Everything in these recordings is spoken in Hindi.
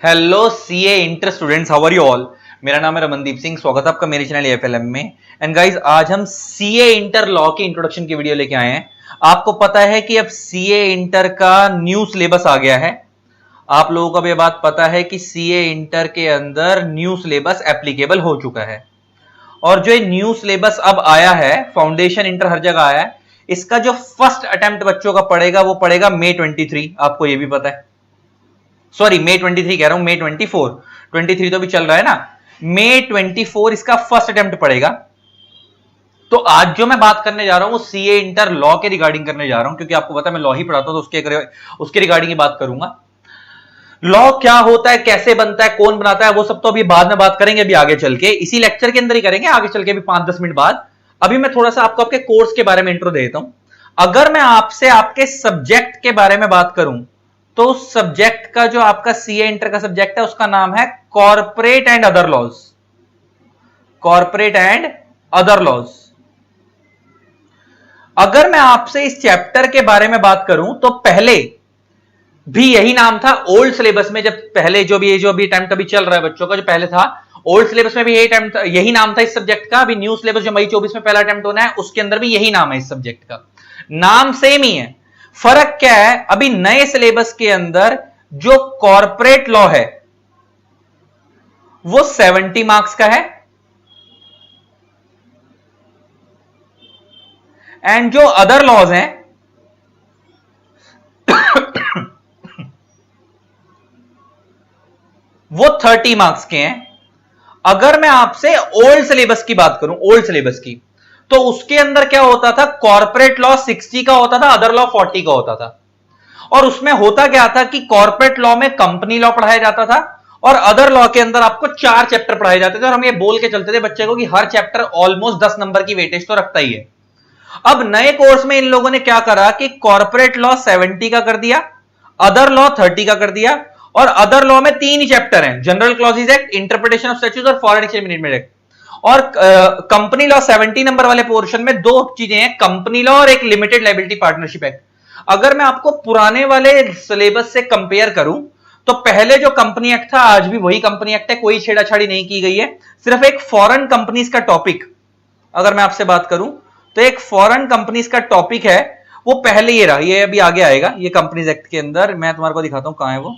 Hello CA inter students, how are you all. मेरा नाम है रमनदीप सिंह। स्वागत है आपका मेरे चैनल एफएलएम में। एंड गाइस, आज हम सीए इंटर लॉ की इंट्रोडक्शन की वीडियो लेके आए हैं। आपको पता है कि अब सीए इंटर का न्यू सिलेबस आ गया है। आप लोगों को अब यह बात पता है कि सीए इंटर के अंदर न्यू सिलेबस एप्लीकेबल हो चुका है। और जो न्यू सिलेबस अब आया है, फाउंडेशन इंटर हर जगह आया है, इसका जो फर्स्ट अटेम्प्ट बच्चों का पड़ेगा वो पड़ेगा May 23। आपको ये भी पता है, सॉरी May 23 कह रहा हूं, May 24। 23 तो अभी चल रहा है ना। May 24 इसका फर्स्ट अटेम्प्ट पड़ेगा। तो आज जो मैं बात करने जा रहा हूं वो सीए इंटर लॉ के रिगार्डिंग करने जा रहा हूं, क्योंकि आपको पता है मैं लॉ ही पढ़ाता हूं, तो उसके रिगार्डिंग ही बात करूंगा। लॉ क्या होता है, कैसे बनता है, कौन बनाता है, वो सब तो अभी बाद में बात करेंगे। अभी आगे चल के इसी लेक्चर के अंदर ही करेंगे, आगे चल के भी 5-10 मिनट बाद। अभी मैं थोड़ा सा आपको आपके कोर्स के बारे में इंट्रो दे देता हूं। अगर मैं आपसे आपके सब्जेक्ट के बारे में बात करूं तो उस सब्जेक्ट का, जो आपका सीए इंटर का सब्जेक्ट है, उसका नाम है corporate and other laws. Corporate and other laws. अगर मैं आपसे इस चैप्टर के बारे में बात करूं तो पहले भी यही नाम था ओल्ड सिलेबस में। जब पहले जो भी अटेम्प्ट अभी चल रहा है बच्चों का, जो पहले था ओल्ड सिलेबस में भी यही नाम था इस सब्जेक्ट का। अभी न्यू सिलेबस जो May 24 में पहला अटेम्प्ट होना है, उसके अंदर भी यही नाम है इस सब्जेक्ट का। नाम सेम ही है, फर्क क्या है, अभी नए सिलेबस के अंदर जो कॉर्पोरेट लॉ है वो 70 मार्क्स का है, एंड जो अदर लॉज हैं वो 30 मार्क्स के हैं। अगर मैं आपसे ओल्ड सिलेबस की बात करूं, ओल्ड सिलेबस की, तो उसके अंदर क्या होता था, कॉर्पोरेट लॉ 60 का होता था, अदर लॉ 40 का होता था। और उसमें होता क्या था कि कॉर्पोरेट लॉ में कंपनी लॉ पढ़ाया जाता था और अदर लॉ के अंदर आपको 4 चैप्टर पढ़ाए जाते थे। और हम ये बोल के चलते थे बच्चे को कि हर चैप्टर ऑलमोस्ट 10 नंबर की वेटेज तो रखता ही है। अब नए कोर्स में इन लोगों ने क्या करा कि कॉर्पोरेट लॉ 70 का कर दिया, अदर लॉ 30 का कर दिया। और अदर लॉ में 3 ही चैप्टर हैं, general clauses act, interpretation of statutes और फॉरेन एक्सचेंज मैनेजमेंट एक्ट। और कंपनी लॉ 70 नंबर वाले पोर्शन में 2 चीजें हैं, कंपनी लॉ और एक लिमिटेड लायबिलिटी पार्टनरशिप एक्ट। अगर मैं आपको पुराने वाले सिलेबस से कंपेयर करूं तो पहले जो कंपनी एक्ट था आज भी वही कंपनी एक्ट है, कोई छेड़ाछाड़ी नहीं की गई है। सिर्फ एक फॉरेन कंपनीज का टॉपिक, अगर मैं आपसे बात करूं तो एक फॉरेन कंपनीज का टॉपिक है, वो पहले ये रहा, ये अभी आगे आएगा। ये कंपनीज एक्ट के अंदर मैं तुम्हारे को दिखाता हूं, कहां है वो।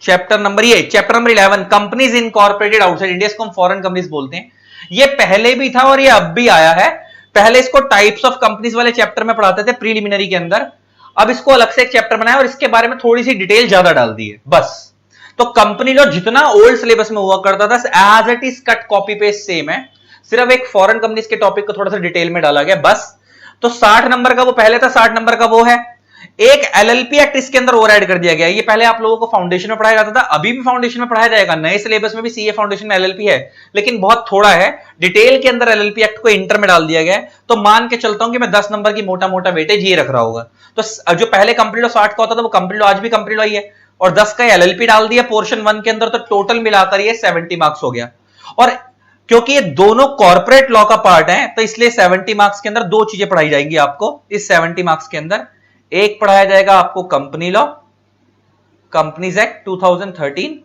Chapter number 11, companies incorporated outside India, इसको हम फॉरेन कंपनीज बोलते हैं। ये पहले भी था और ये अब भी आया है। पहले इसको टाइप्स ऑफ कंपनीज वाले चैप्टर में पढ़ाते थे प्रीलिमिनरी के अंदर, अब इसको अलग से एक चैप्टर बनाया और इसके बारे में थोड़ी सी डिटेल ज्यादा डाल दी है बस। तो कंपनी लॉ जितना ओल्ड सिलेबस में हुआ करता था as it is cut copy paste same है, सिर्फ एक फॉरेन कंपनीज के टॉपिक को थोड़ा सा डिटेल में डाला गया बस। तो 60 नंबर का वो पहले था, 60 नंबर का वो है। एक एलएलपी एक्ट इसके अंदर और ऐड कर दिया गया है। ये पहले आप लोगों को फाउंडेशन में पढ़ाया जाता था, अभी भी फाउंडेशन में पढ़ाया जाएगा। नए सिलेबस में भी सीए फाउंडेशन में एलएलपी है, लेकिन बहुत थोड़ा है। डिटेल के अंदर एलएलपी एक्ट को इंटर में डाल दिया गया है। तो मान के चलता हूं कि मैं 10 नंबर की मोटा मोटा वेटेज ये रख रहा होगा। तो जो पहले कंप्लीट लॉ 60 का होता था वो कंप्लीट लॉ आज भी कंप्लीट लॉ ही है, और 10 का एलएलपी डाल दिया पोर्शन 1 के अंदर, तो टोटल मिलाकर ये 70 मार्क्स हो गया। और क्योंकि ये दोनों कॉर्पोरेट लॉ का पार्ट है, तो इसलिए 70 मार्क्स के अंदर 2 चीजें पढ़ाई जाएंगी आपको इस 70 मार्क्स के अंदर। एक पढ़ाया जाएगा आपको कंपनी लॉ, कंपनीज एक्ट 2013,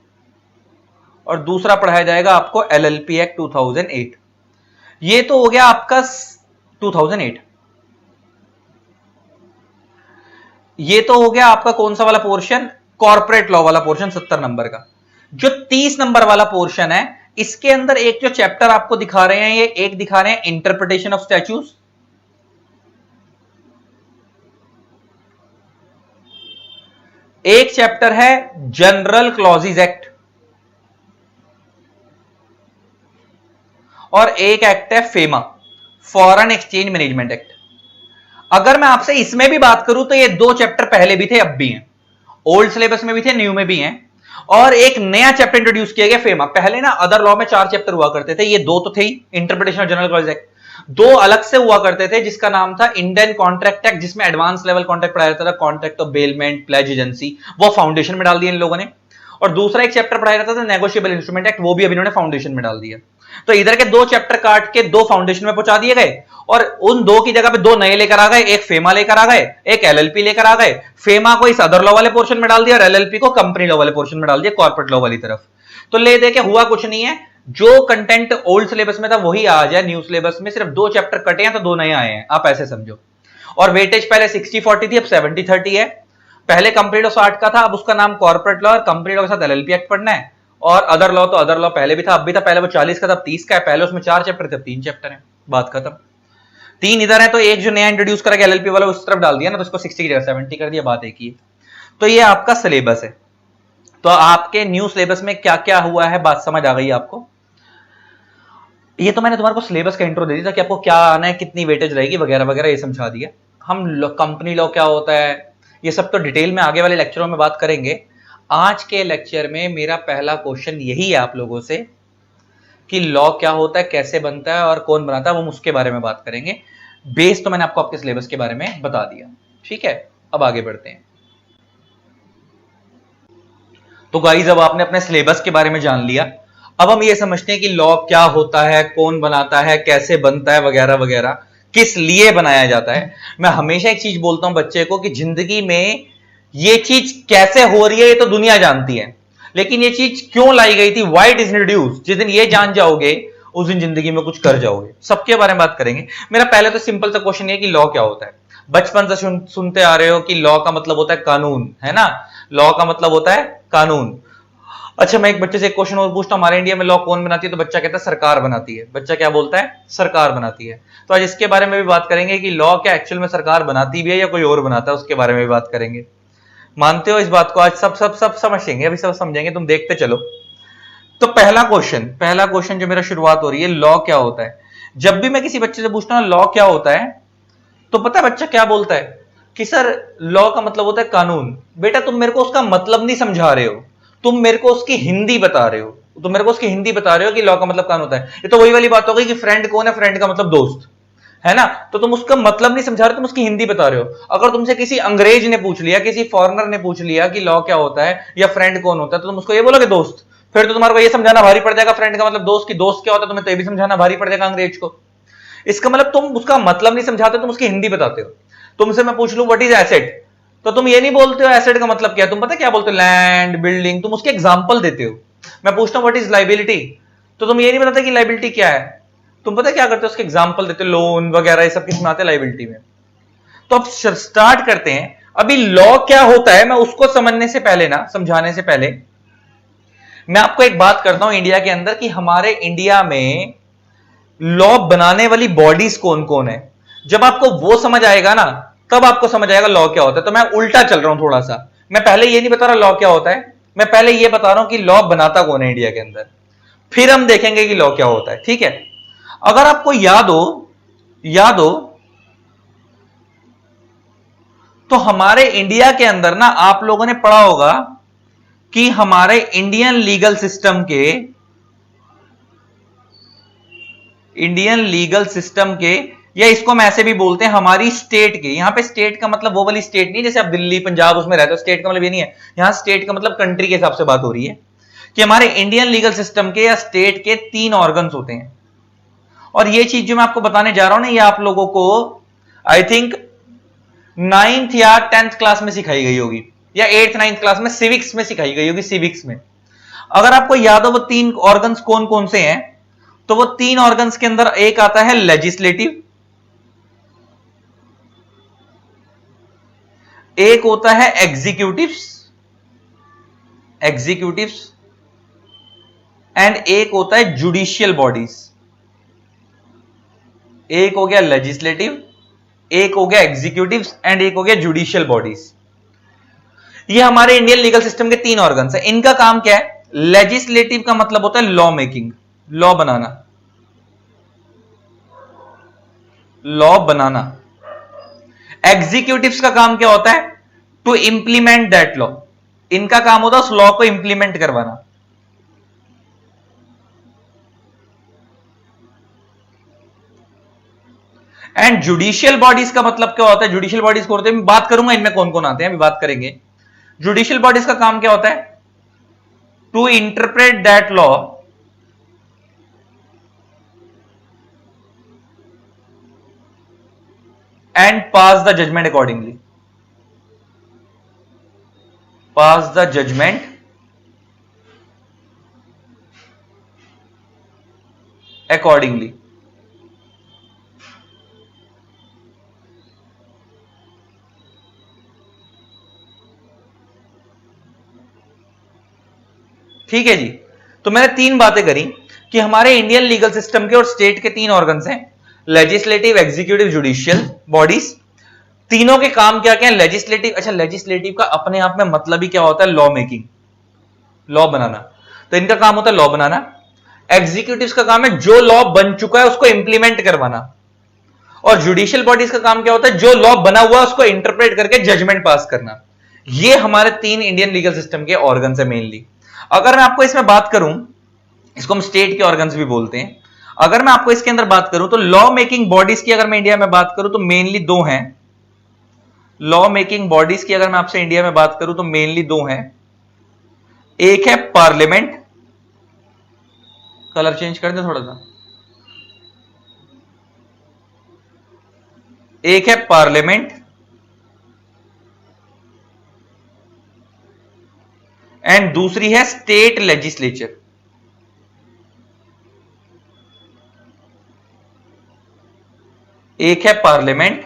और दूसरा पढ़ाया जाएगा आपको एलएलपी एक्ट 2008। ये तो हो गया आपका 2008। ये तो हो गया आपका कौन सा वाला पोर्शन, कॉर्पोरेट लॉ वाला पोर्शन 70 नंबर का। जो 30 नंबर वाला पोर्शन है, इसके अंदर एक जो चैप्टर आपको दिखा रहे हैं, ये एक दिखा रहे हैं इंटरप्रिटेशन ऑफ स्टैट्यूट्स, एक चैप्टर है जनरल क्लॉजेज एक्ट, और एक एक्ट है FEMA, foreign exchange management act. अगर मैं आपसे इसमें भी बात करूं तो ये 2 चैप्टर पहले भी थे, अब भी हैं, ओल्ड सिलेबस में भी थे, न्यू में भी हैं। और एक नया चैप्टर इंट्रोड्यूस किया गया फेमा। पहले ना अदर लॉ में 4 चैप्टर हुआ करते थे, ये 2 तो थे ही, interpretation of general clauses act. 2 अलग से हुआ करते थे जिसका नाम था इंडियन कॉन्ट्रैक्ट एक्ट, जिसमें एडवांस लेवल कॉन्ट्रैक्ट पढ़ाया जाता था, contract of bailment, pledge agency, वो फाउंडेशन में डाल दिया इन लोगों ने। और दूसरा एक चैप्टर पढ़ाया जाता था नेगोशिएबल इंस्ट्रूमेंट एक्ट, वो भी अभी इन्होंने फाउंडेशन में डाल दिया। तो इधर के 2 चैप्टर काट के 2 फाउंडेशन में पहुंचा दिए गए और उन 2 की जगह पे 2 नए लेकर आ गए, एक फेमा लेकर आ गए, एक एलएलपी लेकर आ गए। फेमा को इस अदर लॉ वाले पोर्शन में डाल दिया और एलएलपी को कंपनी लॉ वाले पोर्शन में डाल दिया, कॉर्पोरेट लॉ वाली तरफ। तो ले दे के हुआ कुछ नहीं है, जो कंटेंट ओल्ड सिलेबस में था वही आ जाए न्यू सिलेबस में, सिर्फ 2 चैप्टर कटे हैं तो 2 नए आए हैं, आप ऐसे समझो। और वेटेज पहले 60-40 थी, अब 70-30 है। पहले कंपनी लॉ 60 का था, अब उसका नाम कॉर्पोरेट लॉ और कंपनी लॉ के साथ एलएलपी एक्ट पढ़ना है। और अदर लॉ तो अदर लॉ पहले भी था, अब भी था, पहले वो 40 का था, अब 30 का है। पहले उसमें 4 चैप्टर थे, अब 3 चैप्टर है, बात खत्म। 3 इधर है तो एक जो नया इंट्रोड्यूस करा एलएलपी वाला उस तरफ डाल दिया ना, तो उसको 60 की जगह 70 कर दिया, बात एक ही है। तो ये आपका सिलेबस है। तो आपके न्यू सिलेबस में क्या क्या हुआ है, बात समझ आ गई आपको। ये तो मैंने तुम्हारे को सिलेबस का इंट्रो दे दिया था कि आपको क्या आना है, कितनी वेटेज रहेगी वगैरह वगैरह, ये समझा दिया। हम कंपनी लॉ क्या होता है ये सब तो डिटेल में आगे वाले लेक्चरों में बात करेंगे। आज के लेक्चर में मेरा पहला क्वेश्चन यही है आप लोगों से कि लॉ क्या होता है, कैसे बनता है और कौन बनाता है, वो उसके बारे में बात करेंगे। बेस तो मैंने आपको आपके सिलेबस के बारे में बता दिया, ठीक है। अब आगे बढ़ते हैं। तो गाइस अब आपने अपने सिलेबस के बारे में जान लिया, अब हम ये समझते हैं कि लॉ क्या होता है, कौन बनाता है, कैसे बनता है वगैरह वगैरह, किस लिए बनाया जाता है। मैं हमेशा एक चीज बोलता हूं बच्चे को कि जिंदगी में ये चीज कैसे हो रही है ये तो दुनिया जानती है, लेकिन ये चीज क्यों लाई गई थी, व्हाई इट इज इंट्रोड्यूस्ड, जिस दिन ये जान जाओगे उस दिन जिंदगी में कुछ कर जाओगे। सबके बारे में बात करेंगे। मेरा पहले तो सिंपल सा क्वेश्चन ये कि लॉ क्या होता है। बचपन से सुनते आ रहे हो कि लॉ का मतलब होता है कानून, है ना, लॉ का मतलब होता है कानून। अच्छा मैं एक बच्चे से एक क्वेश्चन और पूछता हूं, हमारे इंडिया में लॉ कौन बनाती है, तो बच्चा कहता है सरकार बनाती है। बच्चा क्या बोलता है, सरकार बनाती है। तो आज इसके बारे में भी बात करेंगे कि लॉ क्या एक्चुअल में सरकार बनाती भी है या कोई और बनाता है, उसके बारे में भी बात करेंगे। मानते हो इस बात को, आज सब समझेंगे, अभी सब समझेंगे, तुम देखते चलो। तो पहला क्वेश्चन जो मेरा शुरुआत हो रही है, लॉ क्या होता है। जब भी मैं किसी बच्चे से पूछता हूं लॉ क्या होता है, तो पता है बच्चा क्या बोलता है कि सर लॉ का मतलब होता है कानून। बेटा तुम मेरे को उसका मतलब नहीं समझा रहे हो, तुम मेरे को उसकी हिंदी बता रहे हो, तुम मेरे को उसकी हिंदी बता रहे हो कि लॉ का मतलब कानून होता है। ये तो वही वाली बात हो गई कि फ्रेंड कौन है, फ्रेंड का मतलब दोस्त, है ना। तो तुम उसका मतलब नहीं समझा रहे, तुम उसकी हिंदी बता रहे हो। अगर तुमसे किसी अंग्रेज ने पूछ लिया, किसी फॉरेनर ने पूछ लिया कि लॉ क्या होता है या फ्रेंड कौन होता है, तो तुम उसको ये बोलोगे दोस्त। फिर तो तुम्हारे को ये समझाना भारी पड़ जाएगा फ्रेंड का मतलब दोस्त, की दोस्त क्या होता है, तुम्हें तो ये भी समझाना भारी पड़ जाएगा अंग्रेज को। इसका मतलब तुम उसका मतलब नहीं समझाते, तुम उसकी हिंदी बताते हो। तुमसे मैं पूछ लूं व्हाट इज एसेट, तो तुम ये नहीं बोलते हो एसेट का मतलब क्या है, तुम पता क्या बोलते हो, लैंड, बिल्डिंग, तुम उसके एग्जांपल देते हो। मैं पूछता हूं व्हाट इज लायबिलिटी, तो तुम ये नहीं बताते कि लायबिलिटी क्या है, तुम पता क्या करते हो, उसके एग्जांपल देते हो, लोन वगैरह ये सब किसमें आते हैं, लायबिलिटी में। तो अब स्टार्ट करते हैं। अभी लॉ क्या होता है मैं उसको समझने से पहले ना, समझाने से पहले मैं आपको एक बात करता हूं इंडिया के अंदर कि हमारे इंडिया में लॉ बनाने वाली बॉडीज कौन कौन है। जब आपको वो समझ आएगा ना तब आपको समझ आएगा लॉ क्या होता है। तो मैं उल्टा चल रहा हूं थोड़ा सा, मैं पहले ये नहीं बता रहा लॉ क्या होता है, मैं पहले ये बता रहा हूं कि लॉ बनाता कौन है इंडिया के अंदर, फिर हम देखेंगे कि लॉ क्या होता है, ठीक है। अगर आपको याद हो तो हमारे इंडिया के अंदर ना आप लोगों ने पढ़ा होगा कि हमारे इंडियन लीगल सिस्टम के या इसको हम ऐसे भी बोलते हैं हमारी स्टेट के। यहां पे स्टेट का मतलब वो वाली स्टेट नहीं जैसे आप दिल्ली पंजाब उसमें रहते हो, स्टेट का मतलब ये नहीं है। यहां स्टेट का मतलब कंट्री के हिसाब से बात हो रही है कि हमारे इंडियन लीगल सिस्टम के या स्टेट के 3 ऑर्गन्स होते हैं। और ये चीज जो मैं आपको बताने जा रहा हूं ना, ये आप लोगों को आई थिंक 9th या 10th क्लास में सिखाई गई होगी या 8th 9th क्लास में सिविक्स में सिखाई गई होगी, सिविक्स में। अगर आपको याद हो वो 3 ऑर्गन्स कौन कौन से हैं, तो वो 3 ऑर्गन्स के अंदर एक आता है लेजिस्लेटिव, एक होता है एग्जीक्यूटिव्स एंड एक होता है जुडिशियल बॉडीज। एक हो गया लेजिस्लेटिव, एक हो गया एग्जीक्यूटिव्स एंड एक हो गया जुडिशियल बॉडीज। ये हमारे इंडियन लीगल सिस्टम के 3 ऑर्गन्स है। इनका काम क्या है, लेजिस्लेटिव का मतलब होता है लॉ मेकिंग, लॉ बनाना। एग्जीक्यूटिव्स का काम क्या होता है, टू इंप्लीमेंट दैट लॉ। इनका काम होता है उस लॉ को इंप्लीमेंट करवाना। एंड जुडिशियल बॉडीज का मतलब क्या होता है, जुडिशियल बॉडीज को होते हैं, मैं बात करूंगा इनमें कौन कौन आते हैं, अभी बात करेंगे। जुडिशियल बॉडीज का काम क्या होता है, to interpret that law and pass the judgment accordingly. Pass the judgment accordingly. ठीक है जी। तो मैंने तीन बातें करी कि हमारे इंडियन लीगल सिस्टम के और स्टेट के तीन ऑर्गन्स हैं, लेजिस्लेटिव, एग्जीक्यूटिव, जुडिशियल बॉडीज। तीनों के काम क्या क्या है? लेजिस्लेटिव, अच्छा लेजिस्लेटिव का अपने आप में मतलब ही क्या होता है? लॉ मेकिंग, लॉ बनाना। तो इनका काम होता है लॉ बनाना। एग्जीक्यूटिव का काम है जो लॉ बन चुका है उसको इंप्लीमेंट करवाना। और जुडिशियल बॉडीज का काम क्या होता है? जो लॉ बना हुआ है उसको इंटरप्रेट करके जजमेंट पास करना। ये हमारे तीन इंडियन लीगल सिस्टम के ऑर्गन्स है मेनली। अगर मैं आपको इसमें बात करूं, इसको हम स्टेट के ऑर्गन्स भी बोलते हैं। अगर मैं आपको इसके अंदर बात करूं तो लॉ मेकिंग बॉडीज की अगर मैं इंडिया में बात करूं तो मेनली दो हैं। लॉ मेकिंग बॉडीज की अगर मैं आपसे इंडिया में बात करूं तो मेनली दो हैं। एक है पार्लियामेंट, कलर चेंज कर दे थोड़ा सा, एक है पार्लियामेंट एंड दूसरी है स्टेट लेजिस्लेचर। एक है पार्लियामेंट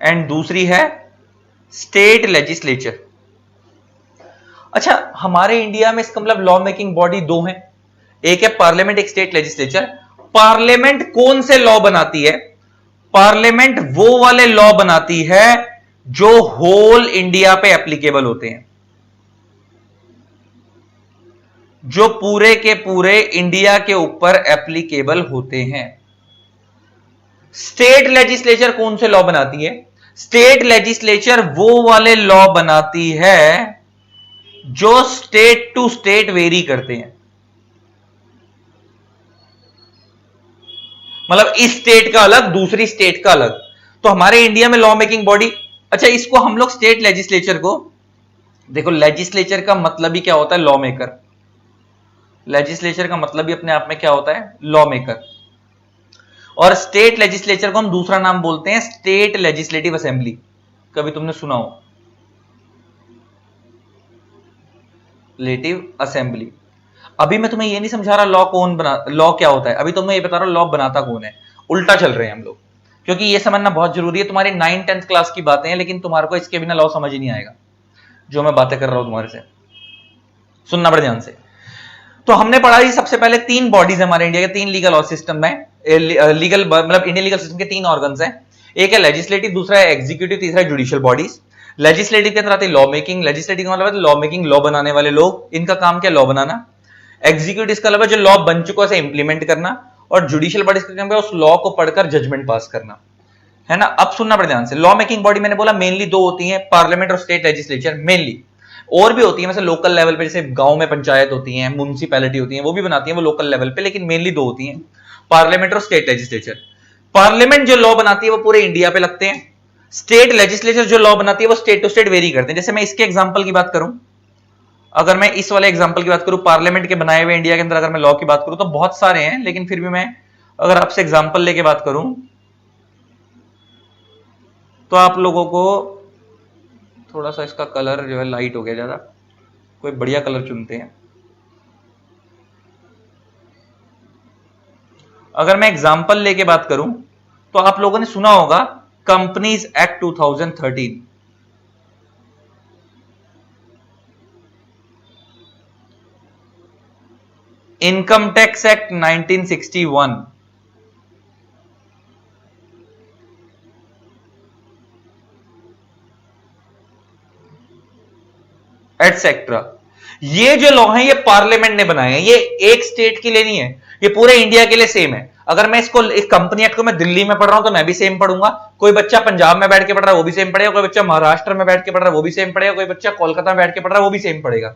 एंड दूसरी है स्टेट लेजिस्लेचर। अच्छा, हमारे इंडिया में इसका मतलब लॉ मेकिंग बॉडी दो हैं, एक है पार्लियामेंट, एक स्टेट लेजिस्लेचर। पार्लियामेंट कौन से लॉ बनाती है? पार्लियामेंट वो वाले लॉ बनाती है जो होल इंडिया पे एप्लीकेबल होते हैं, जो पूरे के पूरे इंडिया के ऊपर एप्लीकेबल होते हैं। स्टेट लेजिस्लेचर कौन से लॉ बनाती है? स्टेट लेजिस्लेचर वो वाले लॉ बनाती है जो स्टेट टू स्टेट वेरी करते हैं। मतलब इस स्टेट का अलग, दूसरी स्टेट का अलग। तो हमारे इंडिया में लॉ मेकिंग बॉडी, अच्छा इसको हम लोग स्टेट लेजिस्लेचर को देखो, लेजिस्लेचर का मतलब ही क्या होता है? Law maker. लेजिस्लेचर का मतलब ही अपने आप में क्या होता है? Law maker. और स्टेट लेजिस्लेचर को हम दूसरा नाम बोलते हैं स्टेट लेजिस्लेटिव असेंबली। कभी तुमने सुना हो? Legislative assembly. अभी मैं तुम्हें ये नहीं समझा रहा लॉ कौन बना, लॉ क्या होता है, अभी तो मैं ये बता रहा हूं लॉ बनाता कौन है। उल्टा चल रहे हैं हम लोग, क्योंकि ये समझना बहुत जरूरी है। तुम्हारी 9th-10th क्लास की बातें हैं, लेकिन तुम्हारे को इसके बिना लॉ समझ ही नहीं आएगा जो मैं बातें कर रहा हूं तुम्हारे से। सुनना बड़े ध्यान से। तो हमने पढ़ा ही सबसे पहले तीन बॉडीज हमारे इंडिया के, तीन लीगल और सिस्टम में, लीगल मतलब इंडियन लीगल सिस्टम के तीन ऑर्गन्स हैं। एक है लेजिस्लेटिव, दूसरा है एग्जीक्यूटिव, तीसरा है जुडिशियल बॉडीज। लेजिस्लेटिव के अंदर आती है लॉ मेकिंग। लेजिस्लेटिव का मतलब लॉ मेकिंग, लॉ बनाने वाले लोग, इनका काम क्या? लॉ बनाना। एग्जीक्यूटिव का मतलब जो लॉ बन चुका है उसे इंप्लीमेंट करना। और जुडिशियल बॉडीज का काम है उस लॉ को पढ़कर जजमेंट पास करना, है ना। अब सुनना बड़े ध्यान से। लॉ मेकिंग बॉडी मैंने बोला मेनली दो होती है, पार्लियामेंट और स्टेट लेजिस्लेचर मेनली। और भी होती है, जैसे लोकल लेवल पे, जैसे गांव में पंचायत होती है, म्युनिसिपैलिटी होती है, वो भी बनाती है, वो लोकल लेवल पे, लेकिन मेनली दो होती हैं, पार्लियामेंट और स्टेट लेजिस्लेचर। पार्लियामेंट जो लॉ बनाती है वो पूरे इंडिया पे लगते हैं। स्टेट लेजिस्लेचर जो लॉ बनाती है वो स्टेट टू स्टेट वेरी करते हैं। जैसे मैं इसके एग्जांपल की बात करूं, अगर मैं इस वाले एग्जांपल की बात करूं, पार्लियामेंट के बनाए हुए इंडिया के अंदर अगर मैं लॉ की बात करूं तो बहुत सारे हैं, लेकिन फिर भी मैं अगर आपसे एग्जांपल लेके बात करूं तो आप लोगों को थोड़ा सा इसका कलर जो है लाइट हो गया ज्यादा, कोई बढ़िया कलर चुनते हैं। अगर मैं एग्जांपल लेके बात करूं तो आप लोगों ने सुना होगा companies act 2013, income tax act 1961, etcetera. ये जो लॉ है ये पार्लियामेंट ने बनाए हैं, ये एक स्टेट के लिए नहीं है, ये पूरे इंडिया के लिए सेम है। अगर मैं इसको एक कंपनी एक्ट को मैं दिल्ली में पढ़ रहा हूं तो मैं भी सेम पढ़ूंगा, कोई बच्चा पंजाब में बैठ के पढ़ रहा है वो भी सेम पढ़ेगा, कोई बच्चा महाराष्ट्र में बैठ के पढ़ रहा है वो भी सेम पढ़ेगा, कोई बच्चा कोलकाता में बैठ के पढ़ रहा है वो भी सेम पढ़ेगा,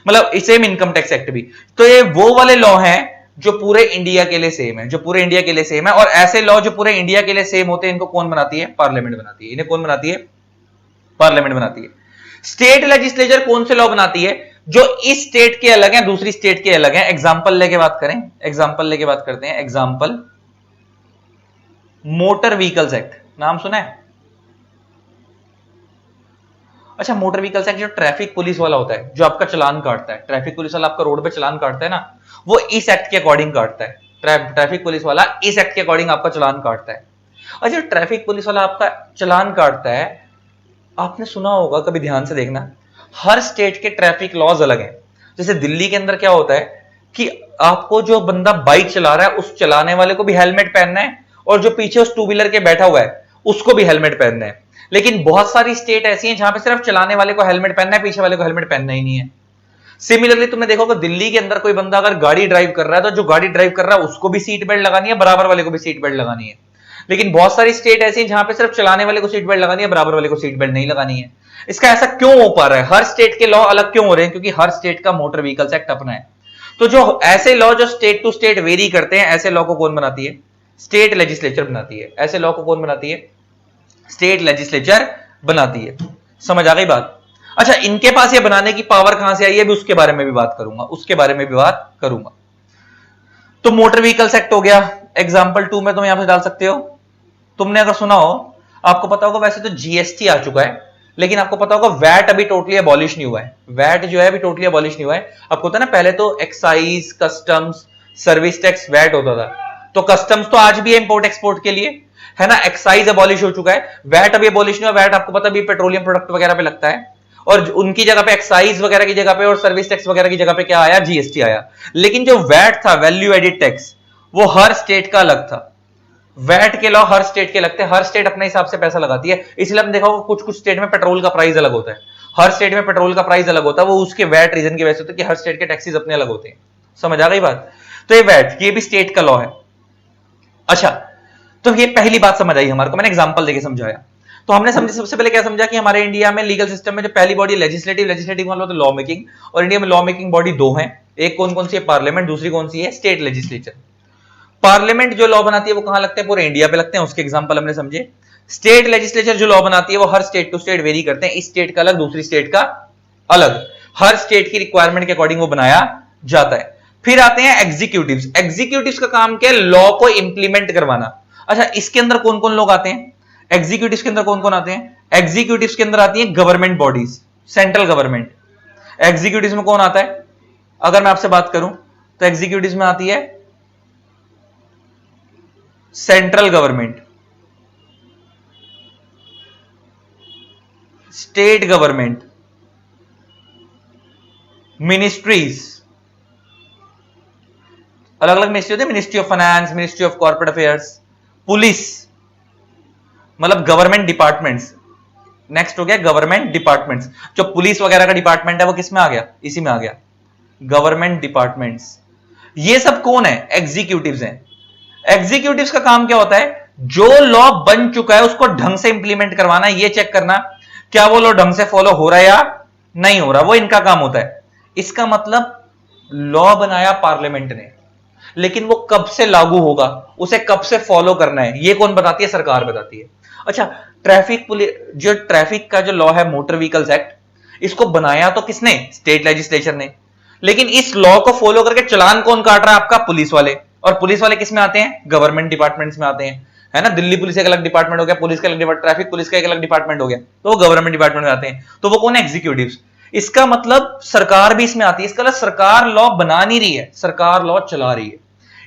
मतलब सेम इनकम टैक्स एक्ट भी। तो ये वो वाले लॉ हैं जो पूरे इंडिया के लिए सेम है, जो पूरे इंडिया के लिए सेम है। और ऐसे लॉ जो पूरे इंडिया के लिए सेम होते हैं इनको कौन बनाती है? पार्लियामेंट बनाती है। इन्हें कौन बनाती है? पार्लियामेंट बनाती है। स्टेट लेजिस्लेचर कौन से लॉ बनाती है? जो इस स्टेट के अलग हैं, दूसरी स्टेट के अलग हैं। एग्जांपल लेके बात करें, एग्जांपल लेके बात करते हैं। एग्जांपल मोटर व्हीकल्स एक्ट नाम सुना है? अच्छा, मोटर व्हीकल्स एक्ट जो ट्रैफिक पुलिस वाला होता है, जो आपका चालान काटता है, ट्रैफिक पुलिस वाला आपका रोड पे चालान काटता है ना, वो इस एक्ट के अकॉर्डिंग काटता है। ट्रैफिक पुलिस वाला इस एक्ट के अकॉर्डिंग आपका चालान काटता है। अच्छा, ट्रैफिक पुलिस वाला आपका चालान काटता है, आपने सुना होगा, कभी ध्यान से देखना, हर स्टेट के ट्रैफिक लॉज अलग हैं। जैसे दिल्ली के अंदर क्या होता है कि आपको जो बंदा बाइक चला रहा है उस चलाने वाले को भी हेलमेट पहनना है, और जो पीछे उस टू व्हीलर के बैठा हुआ है उसको भी हेलमेट पहनना है। लेकिन बहुत सारी स्टेट ऐसी हैं जहां पे सिर्फ चलाने वाले को हेलमेट पहनना है, पीछे वाले को हेलमेट पहनना ही नहीं है। सिमिलरली तुमने देखोगे दिल्ली के अंदर कोई बंदा अगर गाड़ी ड्राइव कर रहा है तो जो गाड़ी ड्राइव कर रहा है उसको भी सीट बेल्ट लगानी है, बराबर वाले को भी सीट बेल्ट लगानी है। लेकिन बहुत सारी स्टेट ऐसी हैं जहां पे सिर्फ चलाने वाले को सीट बेल्ट लगानी है, बराबर वाले को सीट बेल्ट नहीं लगानी है। इसका ऐसा क्यों हो पा रहा है? हर स्टेट के लॉ अलग क्यों हो रहे हैं? क्योंकि हर स्टेट का मोटर व्हीकल्स एक्ट अपना है। तो जो ऐसे लॉ जो स्टेट टू स्टेट वेरी करते हैं, ऐसे लॉ को कौन बनाती है? स्टेट लेजिस्लेचर बनाती है। ऐसे लॉ को कौन बनाती है? स्टेट लेजिस्लेचर बनाती है। समझ आ गई बात? अच्छा, इनके पास ये बनाने की पावर कहां से आई है, भी उसके बारे में भी बात करूंगा, उसके बारे में भी बात करूंगा। तो मोटर व्हीकल्स एक्ट हो गया। एग्जांपल 2 में तुम यहां पे डाल सकते हो। तुमने अगर सुना हो, आपको पता होगा, वैसे तो जीएसटी आ चुका है, लेकिन आपको पता होगा वैट अभी टोटली अबॉलिश नहीं हुआ है। वैट जो है अभी टोटली अबॉलिश नहीं हुआ है। आपको पता है ना, पहले तो excise, customs, service tax, VAT होता था। तो कस्टम्स तो आज भी है इंपोर्ट एक्सपोर्ट के लिए, है ना। एक्साइज अबॉलिश हो चुका है, वैट अभी अबॉलिश नहीं हुआ। वैट आपको पता भी पेट्रोलियम प्रोडक्ट वगैरह पे लगता है, और उनकी जगह पे एक्साइज वगैरह की जगह पे और सर्विस टैक्स वगैरह की जगह पे क्या आया? जीएसटी आया। लेकिन जो वैट था, वैल्यू एडिड टैक्स, वो हर स्टेट का अलग था। वैट के लॉ हर स्टेट के लगते हैं, हर स्टेट अपने हिसाब से पैसा लगाती है। इसलिए आपने देखा होगा कुछ कुछ स्टेट में पेट्रोल का प्राइस अलग होता है। हर स्टेट में पेट्रोल का प्राइस अलग होता है, वो उसके वैट रीजन की वजह से होता है कि हर स्टेट के टैक्सेस अपने अलग होते हैं। समझ आ गई बात? तो ये वैट, ये भी स्टेट का लॉ है। अच्छा, तो ये पहली बात समझ आई हमारे को, मैंने एग्जांपल देके समझाया। तो हमने समझे, सबसे पहले क्या समझा कि हमारे इंडिया में लीगल सिस्टम में जो पहली बॉडी लेजिस्लेटिव, लेजिस्लेटिव मतलब लॉ मेकिंग, और इंडिया में लॉ मेकिंग बॉडी 2 है। एक कौन कौन सी है? पार्लियामेंट। दूसरी कौन सी है? State legislature. पार्लियामेंट जो लॉ बनाती है वो कहां लगते हैं? पूरे इंडिया पे लगते हैं, उसके एग्जांपल हमने समझे। स्टेट लेजिस्लेचर जो लॉ बनाती है वो हर स्टेट टू स्टेट वेरी करते हैं, इस स्टेट का अलग, दूसरी स्टेट का अलग, हर स्टेट की रिक्वायरमेंट के अकॉर्डिंग वो बनाया जाता है। फिर आते हैं एग्जीक्यूटिव्स। एग्जीक्यूटिव्स का काम क्या है? लॉ को इंप्लीमेंट करवाना। अच्छा, इसके अंदर कौन कौन लोग आते हैं? एग्जीक्यूटिव्स के अंदर कौन कौन आते हैं? एग्जीक्यूटिव्स के अंदर आती है government bodies, central government. Executives में कौन आता है? अगर मैं आपसे बात करूं तो एग्जीक्यूटिव्स में आती है central government, state government, ministries, अलग अलग मिनिस्ट्री होती है, ministry of finance, ministry of corporate affairs, police, मतलब गवर्नमेंट डिपार्टमेंट्स। नेक्स्ट हो गया गवर्नमेंट डिपार्टमेंट्स। जो पुलिस वगैरह का डिपार्टमेंट है वो किस में आ गया? इसी में आ गया, गवर्नमेंट डिपार्टमेंट्स। ये सब कौन है? एग्जीक्यूटिव्स हैं। एग्जीक्यूटिव्स का काम क्या होता है? जो लॉ बन चुका है उसको ढंग से इंप्लीमेंट करवाना, ये चेक करना क्या वो लॉ ढंग से फॉलो हो रहा है या नहीं हो रहा, वो इनका काम होता है। इसका मतलब लॉ बनाया पार्लियामेंट ने, लेकिन वो कब से लागू होगा, उसे कब से फॉलो करना है, ये कौन बताती है? सरकार बताती है। अच्छा, ट्रैफिक पुलिस, जो ट्रैफिक का जो लॉ है मोटर व्हीकल्स एक्ट, इसको बनाया तो किसने? स्टेट लेजिस्लेचर ने। लेकिन इस लॉ को फॉलो करके चलान कौन काट रहा है? आपका पुलिस वाले। और पुलिस वाले किस में आते हैं? गवर्नमेंट डिपार्टमेंट्स में आते हैं, है ना। दिल्ली पुलिस एक अलग डिपार्टमेंट हो गया, पुलिस का अलग डिपार्टमेंट, ट्रैफिक पुलिस का एक अलग डिपार्टमेंट हो गया, तो वो गवर्नमेंट डिपार्टमेंट में आते हैं। तो वो कौन है? एग्जीक्यूटिव्स। इसका मतलब सरकार भी इसमें आती है। इसका मतलब सरकार लॉ बना नहीं रही है, सरकार लॉ चला रही है।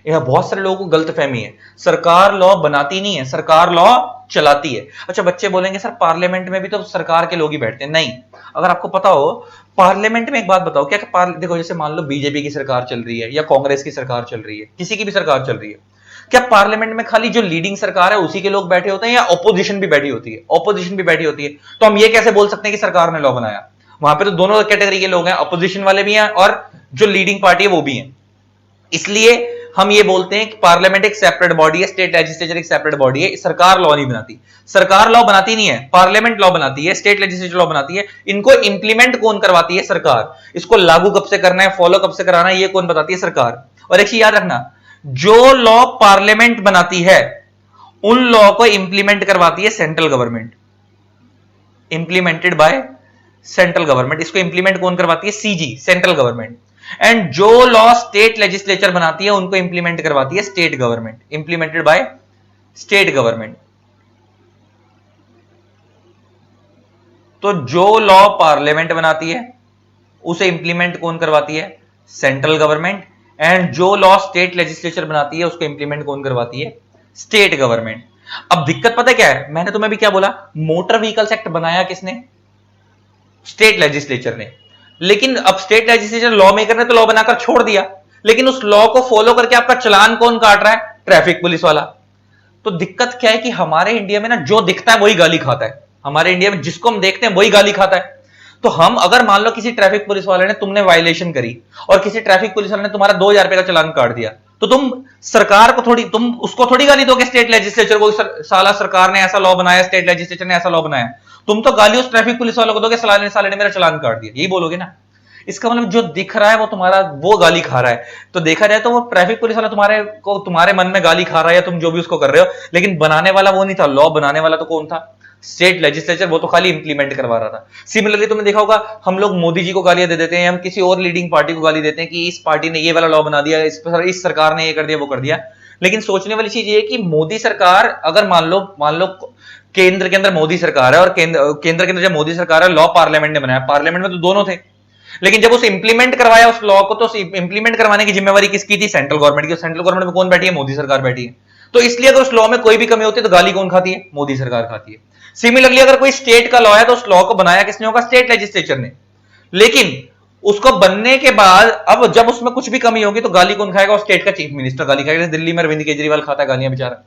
यह बहुत सारे लोगों को गलतफहमी है, सरकार लॉ बनाती नहीं है, सरकार लॉ चलाती है। अच्छा, बच्चे बोलेंगे सर पार्लियामेंट में भी तो सरकार के लोग ही बैठते हैं। नहीं, अगर आपको पता हो पार्लियामेंट में, एक बात बताओ, क्या देखो, जैसे मान लो बीजेपी की सरकार चल रही है या कांग्रेस की सरकार चल रही है, किसी की भी सरकार चल रही है, क्या पार्लियामेंट में खाली जो लीडिंग सरकार है उसी के लोग बैठे होते हैं या ऑपोजिशन भी बैठी होती है? ऑपोजिशन भी बैठी होती है। तो हम ये कैसे बोल सकते हैं कि सरकार ने लॉ बनाया? वहां पे तो दोनों कैटेगरी के लोग हैं, अपोजिशन वाले भी हैं और जो लीडिंग पार्टी है वो भी है। इसलिए हम ये बोलते हैं कि पार्लियामेंट एक सेपरेट बॉडी है, स्टेट लेजिस्लेचर एक सेपरेट बॉडी है। सरकार लॉ नहीं बनाती, सरकार लॉ बनाती नहीं है, पार्लियामेंट लॉ बनाती है, स्टेट लेजिस्लेचर लॉ बनाती है। इनको इंप्लीमेंट कौन करवाती है? सरकार। इसको लागू कब से करना है, फॉलो कब से कराना है, ये कौन बताती है? सरकार। और एक चीज याद रखना, जो लॉ पार्लियामेंट बनाती है उन लॉ को इंप्लीमेंट करवाती है central government, implemented by central government. इसको इंप्लीमेंट कौन करवाती है? CG, central government. एंड जो लॉ स्टेट लेजिस्लेचर बनाती है उनको इंप्लीमेंट करवाती है state government, implemented by state government. तो जो लॉ पार्लियामेंट बनाती है उसे इंप्लीमेंट कौन करवाती है? Central government. एंड जो लॉ स्टेट लेजिस्लेचर बनाती है उसको इंप्लीमेंट कौन करवाती है? State government. अब दिक्कत पता क्या है, मैंने तुम्हें भी क्या बोला, मोटर व्हीकल्स एक्ट बनाया किसने? स्टेट लेजिस्लेचर ने। लेकिन अब स्टेट लेजिस्लेचर लॉ मेकर ने तो लॉ बनाकर छोड़ दिया, लेकिन उस लॉ को फॉलो करके आपका चालान कौन काट रहा है? ट्रैफिक पुलिस वाला। तो दिक्कत क्या है कि हमारे इंडिया में ना जो दिखता है वही गाली खाता है। हमारे इंडिया में जिसको हम देखते हैं वही गाली खाता है। तो हम अगर मान लो किसी ट्रैफिक पुलिस वाले ने तुमने वायलेशन करी और किसी ट्रैफिक पुलिस वाले ने तुम्हारा 2000 रुपए का चालान काट दिया, तो तुम सरकार को थोड़ी, तुम उसको थोड़ी गाली दोगे, स्टेट लेजिस्लेचर को, साला सरकार ने ऐसा लॉ बनाया, स्टेट लेजिस्लेचर ने ऐसा लॉ बनाया। तुम तो गाली उस ट्रैफिक पुलिस वालों को दोगे, साले ने मेरा चालान काट दिया, यही बोलोगे ना। इसका मतलब जो दिख रहा है वो तुम्हारा, वो गाली खा रहा है। तो देखा जाए तो वो ट्रैफिक पुलिस वाला तुम्हारे मन में गाली खा रहा है, या तुम जो भी उसको कर रहे हो, लेकिन बनाने वाला वो नहीं था। लॉ बनाने वाला तो कौन था? State legislature. वो तो खाली इंप्लीमेंट करवा रहा था। सिमिलरली तुमने देखा होगा, हम लोग मोदी जी को गालियां दे देते हैं, हम किसी और लीडिंग पार्टी को गाली देते हैं कि इस पार्टी ने ये वाला लॉ बना दिया, इस सरकार ने ये कर दिया, वो कर दिया। लेकिन सोचने वाली चीज ये है कि मोदी सरकार, अगर मान लो केंद्र के अंदर मोदी सरकार है, और केंद्र के अंदर जब मोदी सरकार है, लॉ पार्लियामेंट ने बनाया, पार्लियामेंट में तो दोनों थे, लेकिन जब उसे इंप्लीमेंट करवाया उस लॉ को, तो इंप्लीमेंट करवाने की जिम्मेवारी किसकी थी? सेंट्रल गवर्नमेंट की। सेंट्रल गवर्नमेंट में कौन बैठी है? मोदी सरकार बैठी है। तो इसलिए अगर उस लॉ में कोई भी कमी होती है तो गाली कौन खाती है? मोदी सरकार खाती है। सिमिलरली अगर कोई स्टेट का लॉ है तो उस लॉ को बनाया किसने होगा? स्टेट लेजिस्लेचर ने। लेकिन उसको बनने के बाद अब जब उसमें कुछ भी कमी होगी तो गाली कौन खाएगा? स्टेट का चीफ मिनिस्टर गाली खाएगा। दिल्ली में अरविंद केजरीवाल खाता है गालियां बेचारा।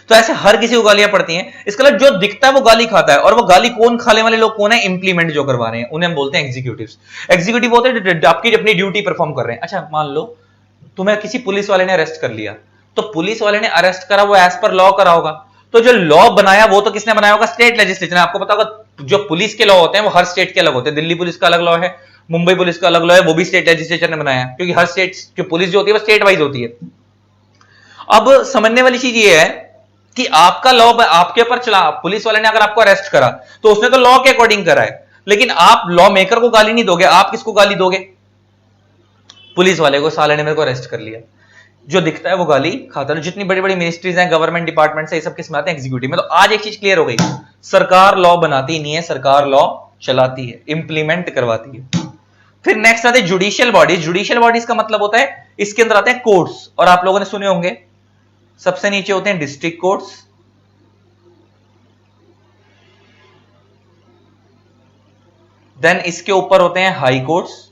तो ऐसे हर किसी को गालियां पड़ती हैं। इसका मतलब जो दिखता है वो गाली खाता है, और वो गाली कौन खाने वाले लोग कौन है? इंप्लीमेंट जो करवा रहे हैं उन्हें हम बोलते हैं एग्जीक्यूटिव्स। एग्जीक्यूटिव होते हैं आपकी अपनी ड्यूटी परफॉर्म कर रहे हैं। अच्छा मान लो तुम्हें किसी पुलिस वाले ने अरेस्ट कर लिया, तो पुलिस वाले ने अरेस्ट करा, वो एज पर लॉ करा होगा। तो जो लॉ बनाया वो तो किसने बनाया होगा? स्टेट लेजिस्लेचर ने। आपको पता होगा जो पुलिस के लॉ होते हैं वो हर स्टेट के अलग होते हैं। दिल्ली पुलिस का अलग लॉ है, मुंबई पुलिस का अलग लॉ है, वो भी स्टेट लेजिस्लेचर ने बनाया है, क्योंकि हर स्टेट जो पुलिस जो होती है वो स्टेट वाइज होती है। अब समझने वाली चीज ये है कि आपका लॉ आपके ऊपर चला, पुलिस वाले ने अगर आपको अरेस्ट करा तो उसने तो लॉ के अकॉर्डिंग करा है, लेकिन आप लॉ मेकर को गाली नहीं दोगे। आप किसको गाली दोगे? पुलिस वाले को, साले ने मेरे को अरेस्ट कर लिया। जो दिखता है वो गाली खाता है। जितनी बड़ी बड़ी मिनिस्ट्रीज हैं, गवर्नमेंट डिपार्टमेंट से, ये सब किस में आते हैं? एग्जीक्यूटिव में। तो आज एक चीज क्लियर हो गई, सरकार लॉ बनाती नहीं है, सरकार लॉ चलाती है, इंप्लीमेंट करवाती है। फिर नेक्स्ट आते हैं जुडिशियल बॉडीज। जुडिशियल बॉडीज का मतलब होता है, इसके अंदर आते हैं कोर्ट्स, और आप लोगों ने सुने होंगे सबसे नीचे होते हैं डिस्ट्रिक्ट कोर्ट्स, देन इसके ऊपर होते हैं हाई कोर्ट्स,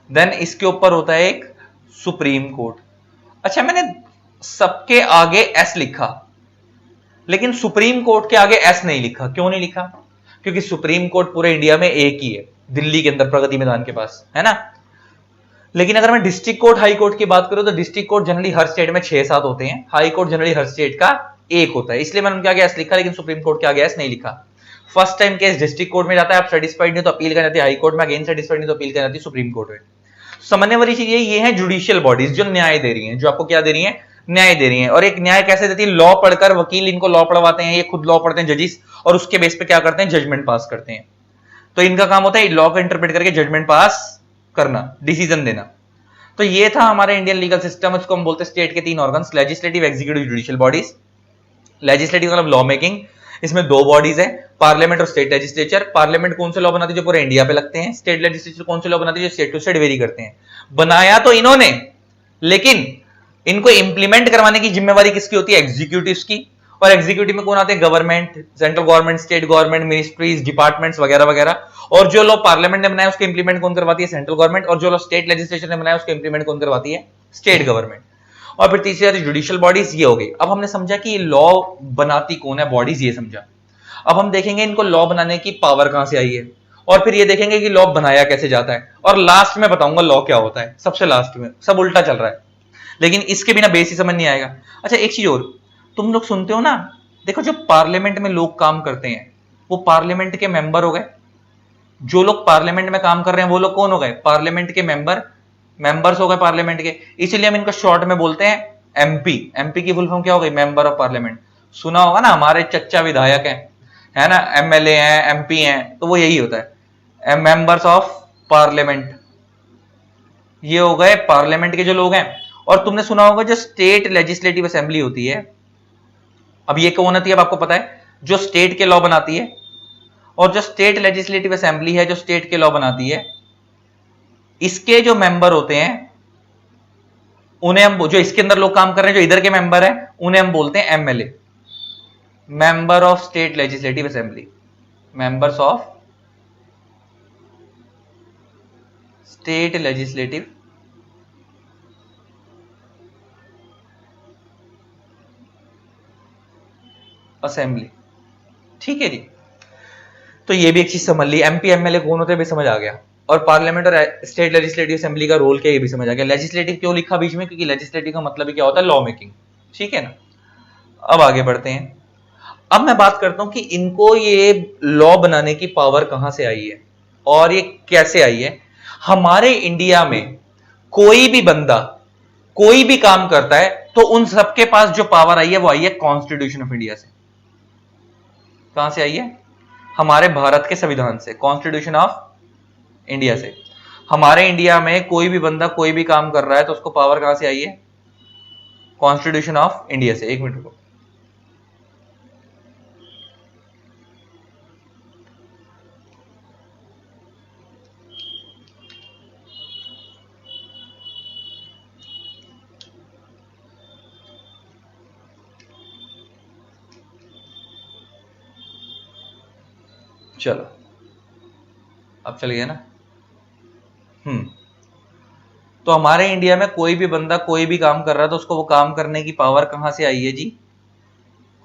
देन इसके ऊपर होता है एक सुप्रीम कोर्ट। अच्छा मैंने सबके आगे एस लिखा, लेकिन सुप्रीम कोर्ट के आगे एस नहीं लिखा। क्यों नहीं लिखा? क्योंकि सुप्रीम कोर्ट पूरे इंडिया में एक ही है, दिल्ली के अंदर प्रगति मैदान के पास, है ना। लेकिन अगर मैं डिस्ट्रिक्ट कोर्ट, हाई कोर्ट की बात करूं तो डिस्ट्रिक्ट कोर्ट जनरली हर स्टेट में 6-7 होते हैं, हाई कोर्ट जनरली हर स्टेट का एक होता है, इसलिए मैंने उनके आगे एस लिखा, लेकिन सुप्रीम कोर्ट के आगे एस नहीं लिखा। First time case district court में जाता है, आप सेटिस्फाइड नहीं तो अपील करनी जाती है हाई कोर्ट में, अगेन सेटिस्फाइड नहीं तो अपील करनी जाती है सुप्रीम कोर्ट में। समझने वाली चीज ये है जुडिशियल बॉडीज जो न्याय दे रही हैं, जो आपको क्या दे रही हैं? न्याय दे रही हैं। और एक न्याय कैसे देती है? लॉ पढ़कर, वकील इनको लॉ पढ़वाते हैं, ये खुद लॉ पढ़ते हैं जजिस, और उसके बेस पे क्या करते हैं? जजमेंट पास करते हैं। तो इनका काम होता है लॉ को इंटरप्रेट करके जजमेंट पास करना, डिसीजन देना। तो ये था हमारे इंडियन लीगल सिस्टम। इसको हम बोलते हैं स्टेट के 3 organs, legislative, executive, judicial bodies. Legislative मतलब लॉ मेकिंग, इसमें 2 बॉडीज है, पार्लियामेंट और स्टेट लेजिस्लेचर। पार्लियामेंट कौन से लॉ बनाती है? जो पूरे इंडिया पे लगते हैं। स्टेट लेजिस्लेचर कौन से लॉ बनाती है? जो स्टेट टू स्टेट वेरी करते हैं। बनाया तो इन्होंने, लेकिन इनको इंप्लीमेंट करवाने की जिम्मेवारी किसकी होती है? एग्जीक्यूटिव की। और एग्जीक्यूटिव में कौन आते हैं? Government, central government, state government, ministries, departments वगैरह वगैरह। और जो लॉ पार्लियामेंट ने बनाया उसको इंप्लीमेंट कौन करवाती है? Central government. और जो लॉ स्टेट लेजिस्लेचर ने बनाया उसको इंप्लीमेंट कौन करवाती है? State government. और फिर तीसरी आती है जुडिशियल बॉडीज, ये हो गई। अब हमने समझा कि लॉ बनाती कौन है, बॉडीज, ये समझा। अब हम देखेंगे इनको लॉ बनाने की पावर कहां से आई है, और फिर ये देखेंगे कि लॉ बनाया कैसे जाता है, और लास्ट में बताऊंगा लॉ क्या होता है। सबसे लास्ट में, सब उल्टा चल रहा है, लेकिन इसके बिना बेस ही समझ नहीं आएगा। अच्छा एक चीज और, तुम लोग सुनते हो ना, देखो जो पार्लियामेंट में लोग काम करते हैं वो पार्लियामेंट के मेंबर हो गए। जो लोग पार्लियामेंट में काम कर रहे हैं वो लोग कौन हो गए? पार्लियामेंट के मेंबर्स हो गए पार्लियामेंट के। इसलिए हम इनको शॉर्ट में बोलते हैं एमपी। एमपी की फुल फॉर्म क्या हो गई? Member of parliament. सुना होगा ना, हमारे चच्चा विधायक है ना, एमएलए हैं, एमपी हैं, तो वो यही होता है, मेंबर्स ऑफ पार्लियामेंट। ये हो गए पार्लियामेंट के जो लोग हैं। और तुमने सुना होगा जो स्टेट लेजिस्लेटिव असेंबली होती है, अब ये कौन होती है अब आपको पता है, जो स्टेट के लॉ बनाती है। और जो स्टेट लेजिस्लेटिव असेंबली है जो स्टेट के लॉ बनाती है, इसके जो मेंबर होते हैं उन्हें हम, जो इसके अंदर लोग काम कर रहे हैं जो इधर के मेंबर हैं, उन्हें हम बोलते हैं MLA, member of state legislative assembly, members of state legislative assembly. ठीक है जी, तो ये भी एक चीज समझ ली, एमपी एमएलए कौन होते हैं भी समझ आ गया, और पार्लियामेंट और स्टेट लेजिस्लेटिव असेंबली का रोल क्या ये भी समझ आ गया। लेजिस्लेटिव क्यों लिखा बीच में, क्योंकि लेजिस्लेटिव का मतलब ही क्या होता है, लॉ मेकिंग। ठीक है ना, अब आगे बढ़ते हैं। अब मैं बात करता हूं कि इनको ये लॉ बनाने की पावर कहां से आई है और ये कैसे आई है। हमारे इंडिया में कोई भी बंदा कोई भी काम करता है तो उन सबके पास जो पावर आई है वो आई है कॉन्स्टिट्यूशन ऑफ इंडिया से। कहां से आई है, हमारे भारत के संविधान से, कॉन्स्टिट्यूशन ऑफ इंडिया से। हमारे इंडिया में कोई भी बंदा कोई भी काम कर रहा है तो उसको पावर कहां से आई है, कॉन्स्टिट्यूशन ऑफ इंडिया से। एक मिनट रुको, चलो अब चल गया ना। तो हमारे इंडिया में कोई भी बंदा कोई भी काम कर रहा है तो उसको वो काम करने की पावर कहां से आई है जी,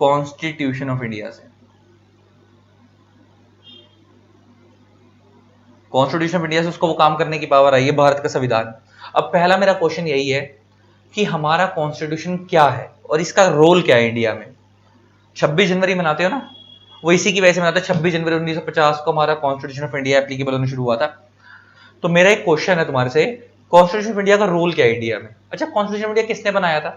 कॉन्स्टिट्यूशन ऑफ इंडिया से। कॉन्स्टिट्यूशन ऑफ इंडिया से उसको वो काम करने की पावर आई है, भारत का संविधान। अब पहला मेरा क्वेश्चन यही है कि हमारा कॉन्स्टिट्यूशन क्या है और इसका रोल क्या है इंडिया में। 26 जनवरी मनाते हो ना, वो इसी की वजह से मनाते हैं। 26 जनवरी 1950 को हमारा कॉन्स्टिट्यूशन ऑफ इंडिया एप्लीकेबल होना शुरू हुआ था। तो मेरा एक क्वेश्चन है तुम्हारे से, कॉन्स्टिट्यूशन ऑफ इंडिया का रोल क्या है इंडिया में। अच्छा, कॉन्स्टिट्यूशन ऑफ इंडिया किसने बनाया था,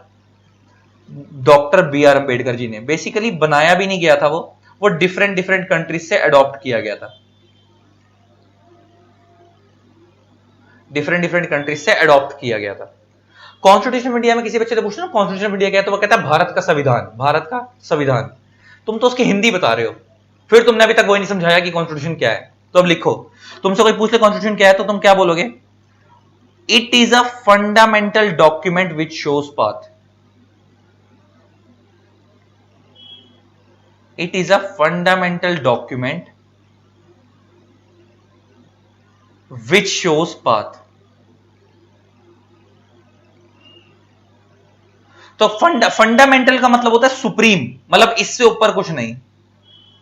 doctor B are Ambedkar ji ने। बेसिकली बनाया भी नहीं गया था वो डिफरेंट डिफरेंट कंट्रीज से अडॉप्ट किया गया था, डिफरेंट डिफरेंट कंट्रीज से अडॉप्ट किया गया था। कॉन्स्टिट्यूशन ऑफ इंडिया में किसी बच्चे से पूछना कॉन्स्टिट्यूशन ऑफ इंडिया क्या है, तो वो कहता है भारत का संविधान, भारत का संविधान। तुम तो उसकी हिंदी बता रहे हो, फिर तुमने अभी तक वो नहीं समझाया कि कॉन्स्टिट्यूशन क्या है। तो अब लिखो, तुमसे कोई पूछ ले कॉन्स्टिट्यूशन क्या है तो तुम क्या बोलोगे, it is a fundamental document which shows path. It is a fundamental document which shows path. तो फंडामेंटल का मतलब होता है सुप्रीम, मतलब इससे ऊपर कुछ नहीं।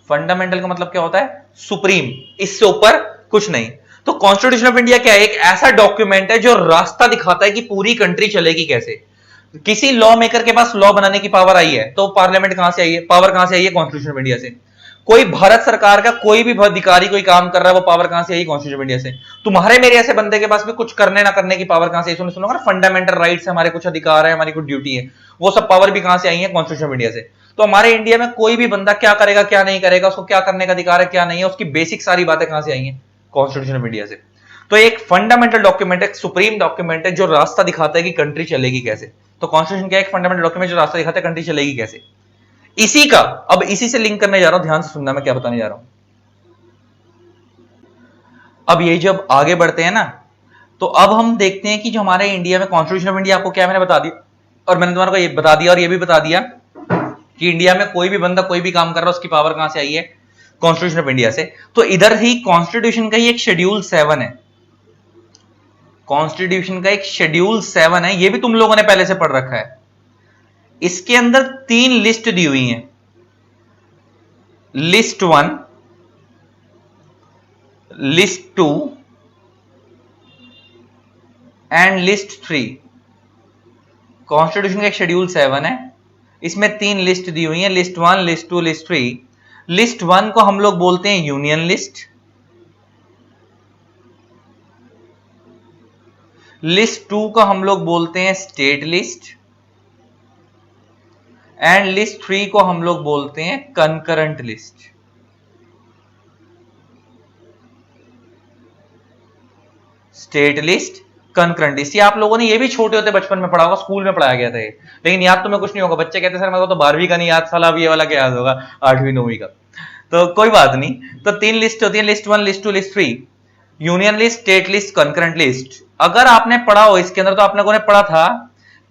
फंडामेंटल का मतलब क्या होता है, सुप्रीम, इससे ऊपर कुछ नहीं। तो कॉन्स्टिट्यूशन ऑफ इंडिया क्या है, एक ऐसा डॉक्यूमेंट है जो रास्ता दिखाता है कि पूरी कंट्री चलेगी कैसे। किसी लॉ मेकर के पास लॉ बनाने की पावर आई है तो पार्लियामेंट कहां से आई है, पावर कहां से आई है, कॉन्स्टिट्यूशन ऑफ इंडिया से। कोई भारत सरकार का कोई भी अधिकारी कोई काम कर रहा है वो पावर कहां से आई, कॉन्स्टिट्यूशन ऑफ इंडिया से। तुम्हारे मेरे ऐसे बंदे के पास भी कुछ करने ना करने की पावर कहां से आई, सुनो ना, फंडामेंटल राइट्स है हमारे, कुछ अधिकार है हमारी, कुछ ड्यूटी है, वो सब पावर भी कहां से आई है, कॉन्स्टिट्यूशन ऑफ इंडिया से। तो हमारे इंडिया में कोई भी बंदा क्या करेगा क्या नहीं करेगा, उसको क्या करने का अधिकार है क्या नहीं है, उसकी बेसिक सारी बातें कहां से आई हैं, कॉन्स्टिट्यूशन ऑफ इंडिया से। तो एक फंडामेंटल डॉक्यूमेंट है, सुप्रीम डॉक्यूमेंट है जो रास्ता दिखाता है कि कंट्री चलेगी कैसे। तो कॉन्स्टिट्यूशन क्या है, एक फंडामेंटल डॉक्यूमेंट जो रास्ता दिखाता है कंट्री चलेगी कैसे। इसी का, अब इसी से लिंक करने जा रहा हूं, ध्यान से सुनना मैं क्या बताने जा रहा हूं। अब ये जब आगे बढ़ते हैं ना, तो अब हम देखते हैं कि जो हमारे इंडिया में कॉन्स्टिट्यूशन ऑफ इंडिया, आपको क्या मैंने बता दिया, और मैंने तुम्हारे को ये बता दिया और ये भी बता दिया कि इंडिया में कोई भी बंदा कोई भी काम कर रहा है उसकी पावर कहां से आई है, कॉन्स्टिट्यूशन ऑफ इंडिया से। तो इधर ही कॉन्स्टिट्यूशन का ही एक शेड्यूल 7 है, कॉन्स्टिट्यूशन का एक शेड्यूल 7 है, ये भी तुम लोगों ने पहले से पढ़ रखा है। इसके अंदर 3 लिस्ट दी हुई हैं, list 1, list 2 and list 3। Constitution का एक शेड्यूल 7 है, इसमें 3 लिस्ट दी हुई है, लिस्ट 1, लिस्ट 2, लिस्ट 3। लिस्ट 1 को हम लोग बोलते हैं यूनियन लिस्ट, लिस्ट 2 को हम लोग बोलते हैं स्टेट लिस्ट, एंड लिस्ट 3 को हम लोग बोलते हैं concurrent list. State list, concurrent list. ये आप लोगों ने ये भी छोटे होते बचपन में पढ़ा होगा, स्कूल में पढ़ाया गया था ये, लेकिन याद तुम्हें कुछ नहीं होगा। बच्चे कहते सर मेरे को तो 12वीं का नहीं याद, साला अब ये वाला क्या याद होगा 8वीं 9वीं का। तो कोई बात नहीं। तो 3 लिस्ट होती है, list 1, list 2, list 3, union list, state list, concurrent list. अगर आपने पढ़ा हो इसके अंदर, तो आप लोगों ने पढ़ा था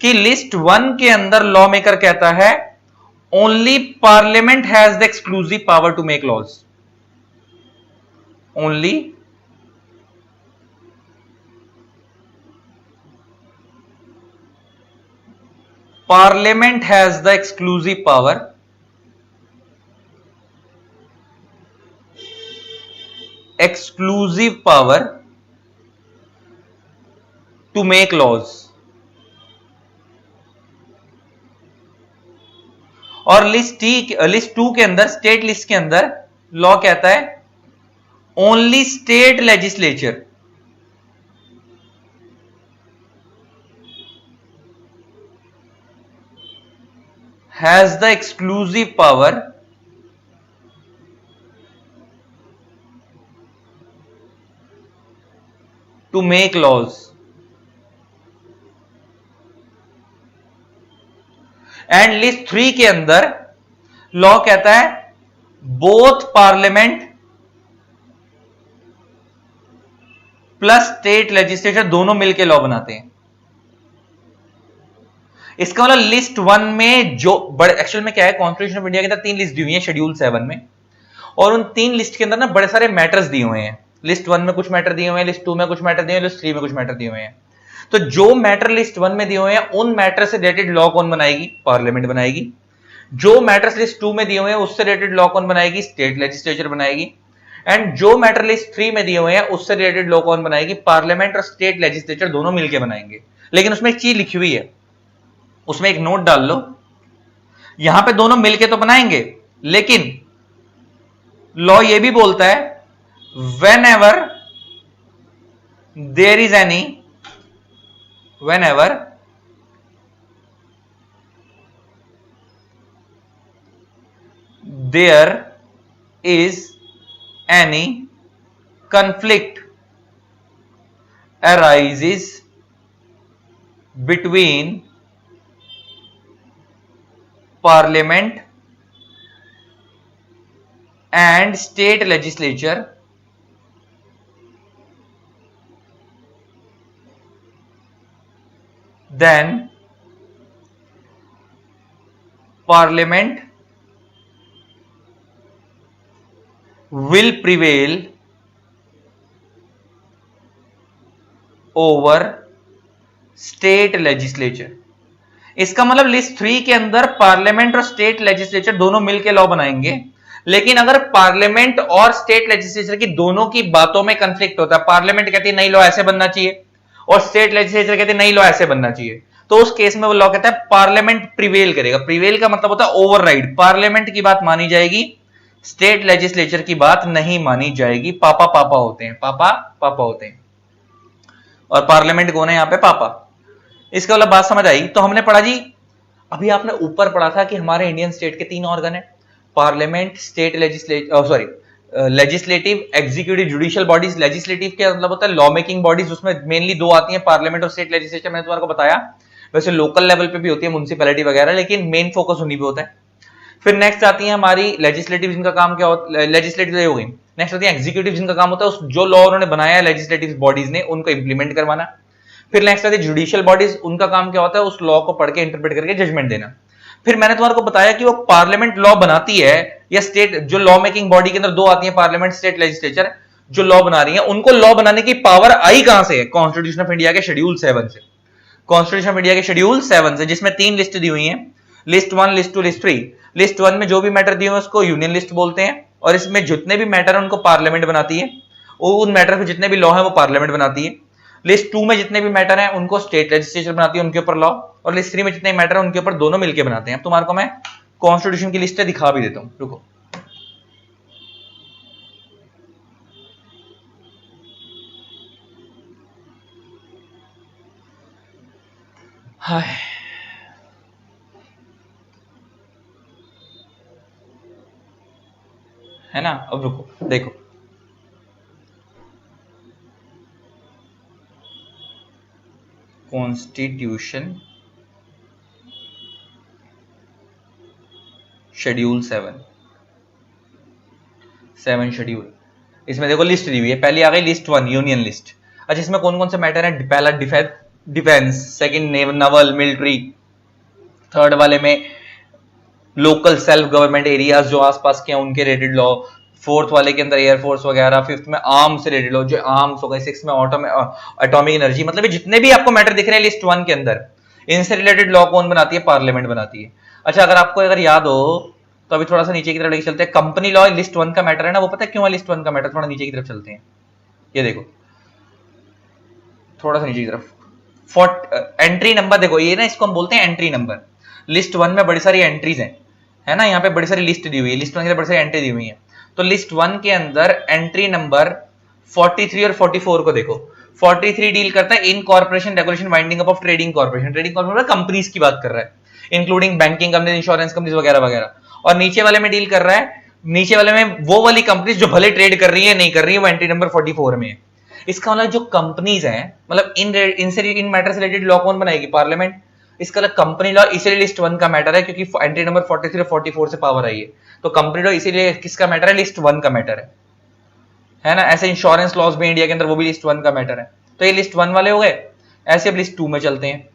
कि लिस्ट 1 के अंदर लॉ मेकर कहता है only parliament has the exclusive power to make laws. ओनली Parliament has the exclusive power to make laws। और लिस्ट 2 के अंदर, स्टेट लिस्ट के अंदर लॉ कहता है only state legislature has the exclusive power to make laws। And list 3 के अंदर लॉ कहता है both parliament plus state legislature दोनों मिलकर लॉ बनाते हैं। इसका मतलब लिस्ट 1 में जो बड़े, एक्चुअल में क्या है, कॉन्स्टिट्यूशन ऑफ इंडिया के अंदर 3 लिस्ट दी हुई है शेड्यूल 7 में, और उन 3 लिस्ट के अंदर ना बड़े सारे मैटर्स दिए हुए हैं। लिस्ट 1 में कुछ मैटर दिए हुए हैं, लिस्ट 2 में कुछ मैटर दिए हुए हैं, लिस्ट 3 में कुछ मैटर दिए हुए हैं। तो जो मैटर लिस्ट 1 में दिए हुए हैं उन मैटर से रिलेटेड लॉ कौन बनाएगी? पार्लियामेंट बनाएगी। जो मैटर्स लिस्ट 2 में दिए हुए हैं उससे रिलेटेड लॉ कौन बनाएगी? स्टेट लेजिस्लेचर बनाएगी। एंड जो मैटर लिस्ट 3 में दिए हुए हैं उससे रिलेटेड लॉ कौन बनाएगी? पार्लियामेंट और स्टेट लेजिस्लेचर दोनों मिलकर बनाएंगे। लेकिन उसमें एक चीज लिखी हुई है, उसमें एक नोट डाल लो, यहां पे दोनों मिलके तो बनाएंगे, लेकिन लॉ ये भी बोलता है whenever there is any conflict arises between parliament and state legislature, then parliament will prevail over state legislature। इसका मतलब लिस्ट 3 के अंदर पार्लियामेंट और स्टेट लेजिस्लेचर दोनों मिलकर लॉ बनाएंगे, लेकिन अगर पार्लियामेंट और स्टेट लेजिस्लेचर की दोनों की बातों में कंफ्लिक्ट होता है, पार्लियामेंट कहती है नहीं लॉ ऐसे बनना चाहिए और स्टेट लेजिस्लेचर कहती है नहीं लॉ ऐसे बनना चाहिए, तो उस केस में वो लॉ कहता है पार्लियामेंट प्रिवेल करेगा। प्रिवेल का मतलब होता है ओवरराइड, पार्लियामेंट की बात मानी जाएगी, स्टेट लेजिस्लेचर की बात नहीं मानी जाएगी। पापा पापा होते हैं, पापा पापा होते हैं, और पार्लियामेंट कौन है यहां पे? पापा। इसका मतलब बात समझ आई? तो हमने पढ़ा जी, अभी आपने ऊपर पढ़ा था कि हमारे इंडियन स्टेट के 3 ऑर्गन है, parliament, state legislative, executive, judicial bodies. Legislative के मतलब होता है लॉ मेकिंग बॉडीज, उसमें मेनली 2 आती हैं, पार्लियामेंट और स्टेट लेजिस्लेचर। मैंने तुम्हारे को बताया, वैसे लोकल लेवल पे भी होती है, म्युनिसिपैलिटी वगैरह, लेकिन मेन फोकस उन्हीं पे होता है। फिर नेक्स्ट आती है हमारी लेजिस्लेटिव, जिनका काम क्या होता है, लेजिस्लेटिव हो गई। नेक्स्ट आती है एग्जीक्यूटिव, जिनका काम होता है जो लॉ उन्होंने बनाया है लेजिस्लेटिव बॉडीज ने उनको इंप्लीमेंट करवाना। फिर नेक्स्ट आती है जुडिशियल बॉडीज, उनका काम क्या होता है? उस लॉ को पढ़ के इंटरप्रेट करके जजमेंट देना। फिर मैंने तुम्हारे को बताया कि वो पार्लियामेंट लॉ बनाती है या स्टेट, जो लॉ मेकिंग बॉडी के अंदर 2 आती है, पार्लियामेंट, स्टेट लेजिस्लेचर, जो लॉ बना रही है, उनको लॉ बनाने की पावर आई कहां से है? कॉन्स्टिट्यूशन ऑफ इंडिया के शेड्यूल 7 से। कॉन्स्टिट्यूशन ऑफ इंडिया के शेड्यूल 7 से, जिसमें 3 लिस्ट दी हुई है, लिस्ट 1, लिस्ट 2, लिस्ट 3। लिस्ट 1 में जो भी मैटर दिए हुए उसको यूनियन लिस्ट बोलते हैं, और इसमें जितने भी मैटर है उनको पार्लियामेंट बनाती है, उन मैटर पे जितने भी लॉ है वो पार्लियामेंट बनाती है। लिस्ट 2 में जितने भी मैटर है उनको स्टेट लेजिस्लेचर बनाती है, उनके ऊपर लॉ, और लिस्ट 3 में जितने मैटर है उनके ऊपर दोनों मिलकर बनाते हैं। अब तुम्हारे को मैं कॉन्स्टिट्यूशन की लिस्ट दिखा भी देता हूं, रुको। हाय, है ना? अब रुको, देखो, कॉन्स्टिट्यूशन शेड्यूल 7 शेड्यूल। इसमें देखो लिस्ट दी हुई है, पहले आ गई लिस्ट 1 यूनियन लिस्ट। अच्छा, इसमें कौन कौन से मैटर है? पहला defence, second naval military, third वाले में लोकल सेल्फ गवर्नमेंट एरियाज जो आसपास के हैं उनके रिलेटेड लॉ, फोर्थ वाले के अंदर एयरफोर्स वगैरह, फिफ्थ में आर्म्स से रिलेटेड लॉ जो आर्म्स हो गए, सिक्स में एटॉमिक एनर्जी। मतलब जितने भी आपको मैटर दिख रहे हैं लिस्ट 1 के अंदर, इनसे रिलेटेड लॉ कौन बनाती है? पार्लियामेंट बनाती है। अच्छा, अगर याद हो तो अभी थोड़ा सा नीचे की तरफ लेके चलते हैं। कंपनी लॉ लिस्ट 1 का मैटर है ना, वो पता है क्यों है लिस्ट 1 का मैटर? थोड़ा नीचे की तरफ चलते हैं, ये देखो थोड़ा सा नीचे की तरफ। एंट्री नंबर देखो, ये ना इसको हम बोलते हैं एंट्री नंबर। लिस्ट 1 में बड़ी सारी एंट्रीज हैं, है ना, यहाँ पे बड़ी सारी लिस्ट दी हुई है, लिस्ट 1 के अंदर बड़ी सारी एंट्री दी हुई है। तो लिस्ट 1 के अंदर एंट्री नंबर 43 और 44 को देखो। 43 डील करता है incorporation regulation winding up of trading corporation. Trading corporation companies की बात कर रहा है, including banking company, insurance companies वगैरह वगैरह। और नीचे वाले में डील कर रहा है, नीचे वाले में वो वाली कंपनीज जो भले ट्रेड कर रही है नहीं कर रही है, वो एंट्री नंबर 44 में है। इसका मतलब जो कंपनीज हैं, मतलब इन मैटर से रिलेटेड लॉ कौन बनाएगी? पार्लियामेंट। इसका मतलब कंपनी लॉ इसीलिए लिस्ट 1 का मैटर है क्योंकि एंट्री नंबर 43 और 44 से पावर आई है। तो कंपनी लॉ इसीलिए किसका मैटर है? लिस्ट 1 का मैटर है ना। ऐसे इंश्योरेंस लॉज भी इंडिया के अंदर, वो भी लिस्ट 1 का मैटर है। तो ये लिस्ट 1 वाले हो गए। ऐसे अब लिस्ट 2 में चलते हैं।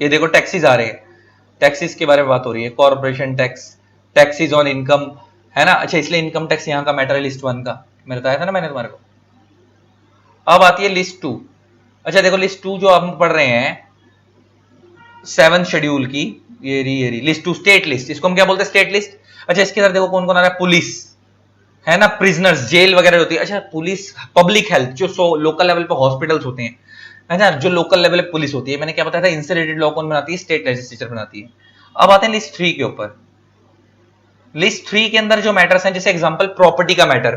ये देखो टैक्सेस आ रहे हैं, टैक्सेस के बारे में बात हो रही है। Corporation tax, taxes on income, है ना। अच्छा, इसलिए इनकम टैक्स यहाँ का मैटर है लिस्ट 1 का, मैंने बताया था ना मैंने तुम्हारे को। अब आती है लिस्ट 2। अच्छा देखो लिस्ट 2 जो हम पढ़ रहे हैं 7 शेड्यूल की, ये रही लिस्ट 2, स्टेट लिस्ट। इसको हम क्या बोलते हैं? State list. अच्छा, इसके अंदर देखो कौन कौन आ रहा है? पुलिस, है ना, प्रिजनर्स, जेल वगैरह होती है। अच्छा, पुलिस, पब्लिक हेल्थ, जो लोकल लेवल पे हॉस्पिटल्स होते हैं, है ना, जो लोकल लेवल पे पुलिस होती है। मैंने क्या बताया था? इनसे रिलेटेड लॉ कौन बनाती है? स्टेट लेजिस्लेचर बनाती है। अब आते हैं लिस्ट 3 के ऊपर। लिस्ट 3 के अंदर जो मैटर्स हैं, जैसे एग्जांपल प्रॉपर्टी का मैटर,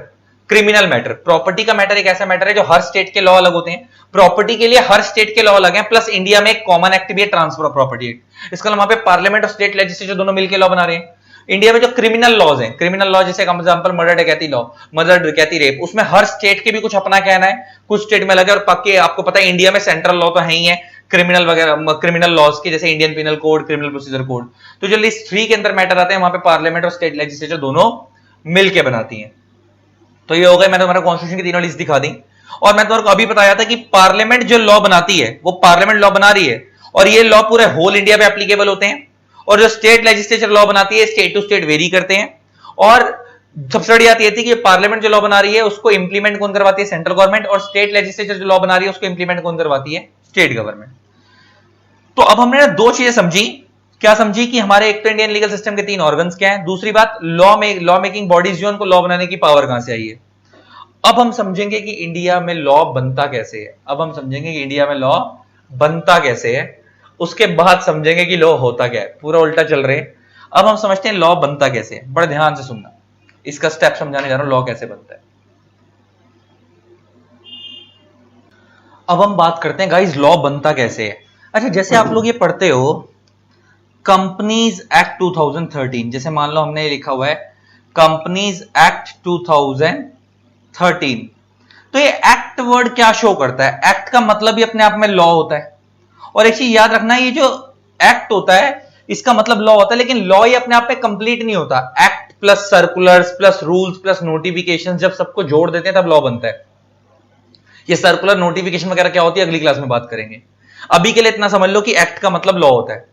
क्रिमिनल मैटर। प्रॉपर्टी का मैटर एक ऐसा मैटर है जो हर स्टेट के लॉ अलग होते हैं। प्रॉपर्टी के लिए हर स्टेट के लॉ अलग हैं, प्लस इंडिया में एक कॉमन एक्ट भी है, ट्रांसफर ऑफ प्रॉपर्टी एक्ट। इसका वहां पे पार्लियामेंट और स्टेट लेजिस्लेचर दोनों मिलकर लॉ बना रहे हैं। इंडिया में जो क्रिमिनल लॉज हैं, क्रिमिनल लॉ जैसे एग्जांपल मर्डर डकैती लॉ, मर्डर डकैती रेप, उसमें हर स्टेट के भी कुछ अपना कहना है, कुछ स्टेट में अलग है। और पक्के आपको पता है इंडिया में सेंट्रल लॉ तो है ही है क्रिमिनल वगैरह, क्रिमिनल लॉज की, जैसे Indian penal code, criminal procedure code. तो जो लिस्ट 3 के अंदर मैटर आते हैं वहां पे पार्लियामेंट और स्टेट लेजिस्लेचर दोनों मिलकर बनाती है। तो ये हो गए, मैंने तुम्हारा कॉन्स्टिट्यूशन की तीनों लिस्ट दिखा दी। और मैं तुम्हारे को अभी बताया था कि पार्लियामेंट जो लॉ बनाती है वो पार्लियामेंट लॉ बना रही है, और ये लॉ पूरे होल इंडिया पे एप्लीकेबल होते हैं। और जो स्टेट लेजिस्लेचर लॉ बनाती है स्टेट टू स्टेट वेरी करते हैं। और सबसे बड़ी बात यह थी कि पार्लियामेंट जो लॉ बना रही है उसको इंप्लीमेंट कौन करवाती है? Central government. और स्टेट लेजिस्लेचर जो लॉ बना रही है उसको इंप्लीमेंट कौन करवाती है? State government. तो अब हमने दो चीजें समझी। क्या समझी? कि हमारे एक तो इंडियन लीगल सिस्टम के 3 ऑर्गन्स क्या है, दूसरी बात लॉ मेकिंग बॉडीज जो उनको लॉ बनाने की पावर कहां से आई है। अब हम समझेंगे कि इंडिया में लॉ बनता कैसे है। अब हम समझेंगे कि इंडिया में लॉ बनता कैसे है, उसके बाद समझेंगे कि लॉ होता क्या है। पूरा उल्टा चल रहे हैं। अब हम समझते हैं लॉ बनता कैसे है। बड़े ध्यान से सुनना, इसका स्टेप समझाने जा रहा हूं, लॉ कैसे बनता है। अब हम बात करते हैं गाइस लॉ बनता कैसे है। अच्छा, जैसे आप लोग ये पढ़ते हो कंपनीज एक्ट 2013, जैसे मान लो हमने लिखा हुआ है कंपनीज एक्ट 2013, तो ये एक्ट वर्ड क्या शो करता है? एक्ट का मतलब ही अपने आप में लॉ होता है। और एक चीज याद रखना, ये जो एक्ट होता है इसका मतलब लॉ होता है, लेकिन लॉ ही अपने आप में कंप्लीट नहीं होता। Act plus circulars plus rules plus notification जब सबको जोड़ देते हैं तब लॉ बनता है। ये सर्कुलर नोटिफिकेशन वगैरह क्या होती है अगली क्लास में बात करेंगे। अभी के लिए इतना समझ लो कि एक्ट का मतलब लॉ होता है।